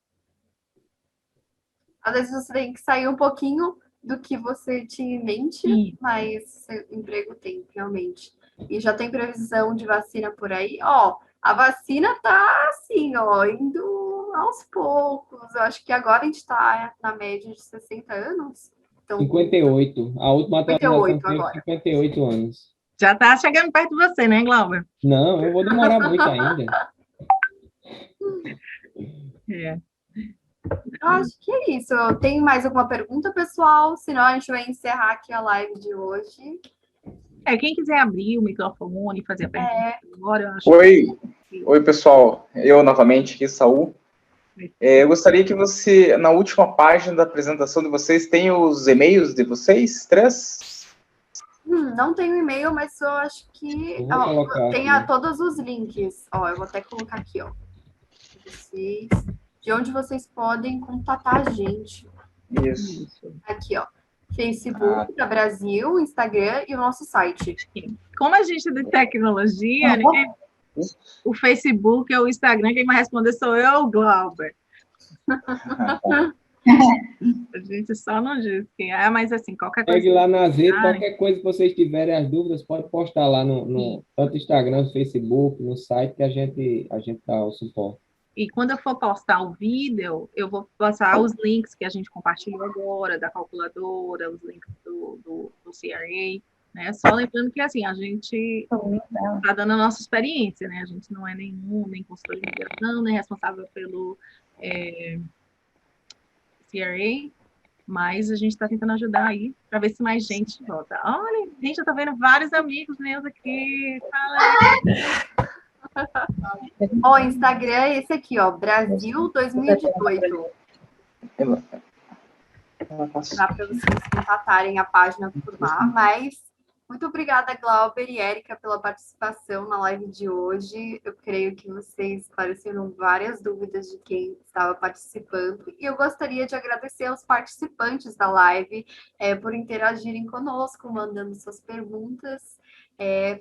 Às vezes você tem que sair um pouquinho do que você tinha em mente, mas emprego tem, realmente. E já tem previsão de vacina por aí? A vacina tá assim, indo aos poucos. Eu acho que agora a gente tá na média de 60 anos. Então, 58. A última atualização 58 teve agora. 58 anos. Já tá chegando perto de você, né, Glauber? Não, eu vou demorar muito ainda. Eu acho que é isso. Tem mais alguma pergunta, pessoal? Senão a gente vai encerrar aqui a live de hoje. Quem quiser abrir o microfone e fazer a pergunta agora, eu acho. Oi, Oi, pessoal. Eu novamente aqui, Saul. Eu gostaria que você, na última página da apresentação de vocês, tenha os e-mails de vocês, três? Não tenho e-mail, mas eu acho que tem todos os links. Ó, eu vou até colocar aqui, ó. De onde vocês podem contatar a gente. Isso. Aqui, ó. Facebook da Brasil, Instagram e o nosso site. Como a gente é de tecnologia, né? O Facebook ou o Instagram, quem vai responder sou eu, Glauber. A gente só não diz quem é, mas assim, qualquer coisa. Segue lá nas redes, qualquer coisa que vocês tiverem as dúvidas, pode postar lá no tanto Instagram, Facebook, no site, que a gente dá o suporte. E quando eu for postar o vídeo, eu vou passar os links que a gente compartilhou agora, da calculadora, os links do CRA, né? Só lembrando que, assim, a gente está dando a nossa experiência, né? A gente não é nem consultor de migração, nem responsável pelo CRA, mas a gente está tentando ajudar aí, para ver se mais gente volta. Olha, gente, eu tô vendo vários amigos meus aqui. Fala. Ó, Instagram é esse aqui, ó, Brasil 2018. Dá para vocês contatarem a página por lá, mas muito obrigada, Glauber e Érica, pela participação na live de hoje. Eu creio que vocês esclareceram várias dúvidas de quem estava participando. E eu gostaria de agradecer aos participantes da live por interagirem conosco, mandando suas perguntas.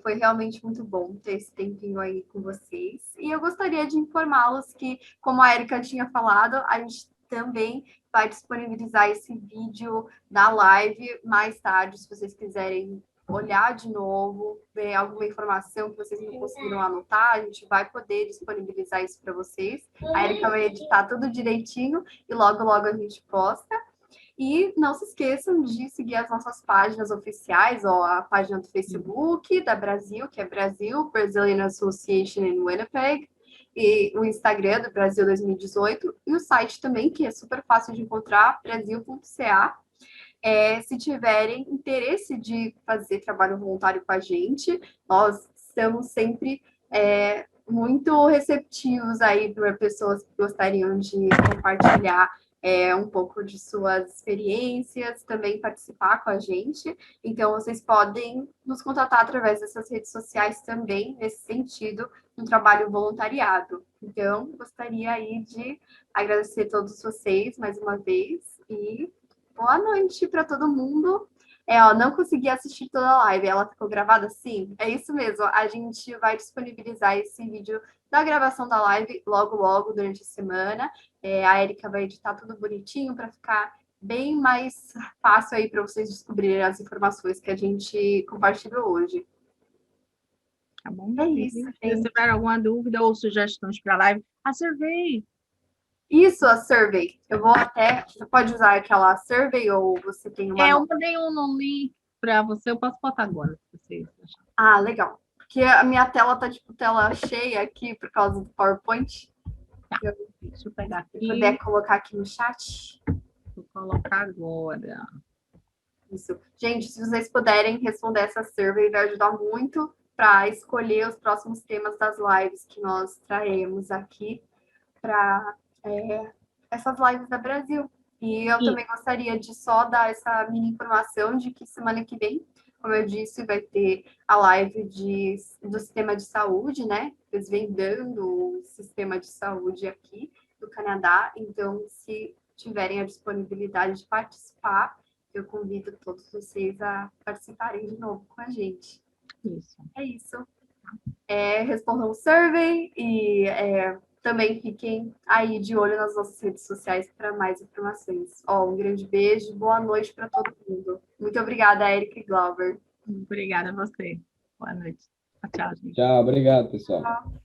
Foi realmente muito bom ter esse tempinho aí com vocês. E eu gostaria de informá-los que, como a Érica tinha falado, a gente também vai disponibilizar esse vídeo da live mais tarde, se vocês quiserem olhar de novo, ver alguma informação que vocês não conseguiram anotar, a gente vai poder disponibilizar isso para vocês. A Érica vai editar tudo direitinho e logo, logo a gente posta. E não se esqueçam de seguir as nossas páginas oficiais, ó, a página do Facebook da Brasil, que é Brazilian Association in Winnipeg, e o Instagram do Brasil 2018, e o site também, que é super fácil de encontrar, brasil.ca. Se tiverem interesse de fazer trabalho voluntário com a gente, nós estamos sempre muito receptivos aí para pessoas que gostariam de compartilhar um pouco de suas experiências, também participar com a gente. Então, vocês podem nos contatar através dessas redes sociais também, nesse sentido, um trabalho voluntariado. Então, gostaria aí de agradecer a todos vocês mais uma vez e boa noite para todo mundo. Não consegui assistir toda a live, ela ficou gravada? Sim, é isso mesmo. A gente vai disponibilizar esse vídeo da gravação da live logo, logo, durante a semana. A Érica vai editar tudo bonitinho para ficar bem mais fácil aí para vocês descobrirem as informações que a gente compartilhou hoje. Tá bom? É isso. Se tiver alguma dúvida ou sugestões para a live, a survey. Isso, a survey. Eu vou até... Você pode usar aquela survey ou você tem uma... Eu mandei um link para você, eu posso botar agora. Se você achar. Ah, legal. Porque a minha tela tá tipo tela cheia aqui por causa do PowerPoint. Tá. Deixa eu pegar aqui. Se puder colocar aqui no chat. Vou colocar agora. Isso. Gente, se vocês puderem responder essa survey, vai ajudar muito para escolher os próximos temas das lives que nós traremos aqui para essas lives da Brasil. E eu também gostaria de só dar essa mini informação de que semana que vem, como eu disse, vai ter a live do sistema de saúde, né? Desvendando o sistema de saúde aqui do Canadá. Então, se tiverem a disponibilidade de participar, eu convido todos vocês a participarem de novo com a gente. Isso. É isso. Respondam o survey e também fiquem aí de olho nas nossas redes sociais para mais informações. Um grande beijo, boa noite para todo mundo. Muito obrigada, Érica e Glauber. Obrigada a você. Boa noite. Tchau, gente. Tchau, obrigado, pessoal. Tchau.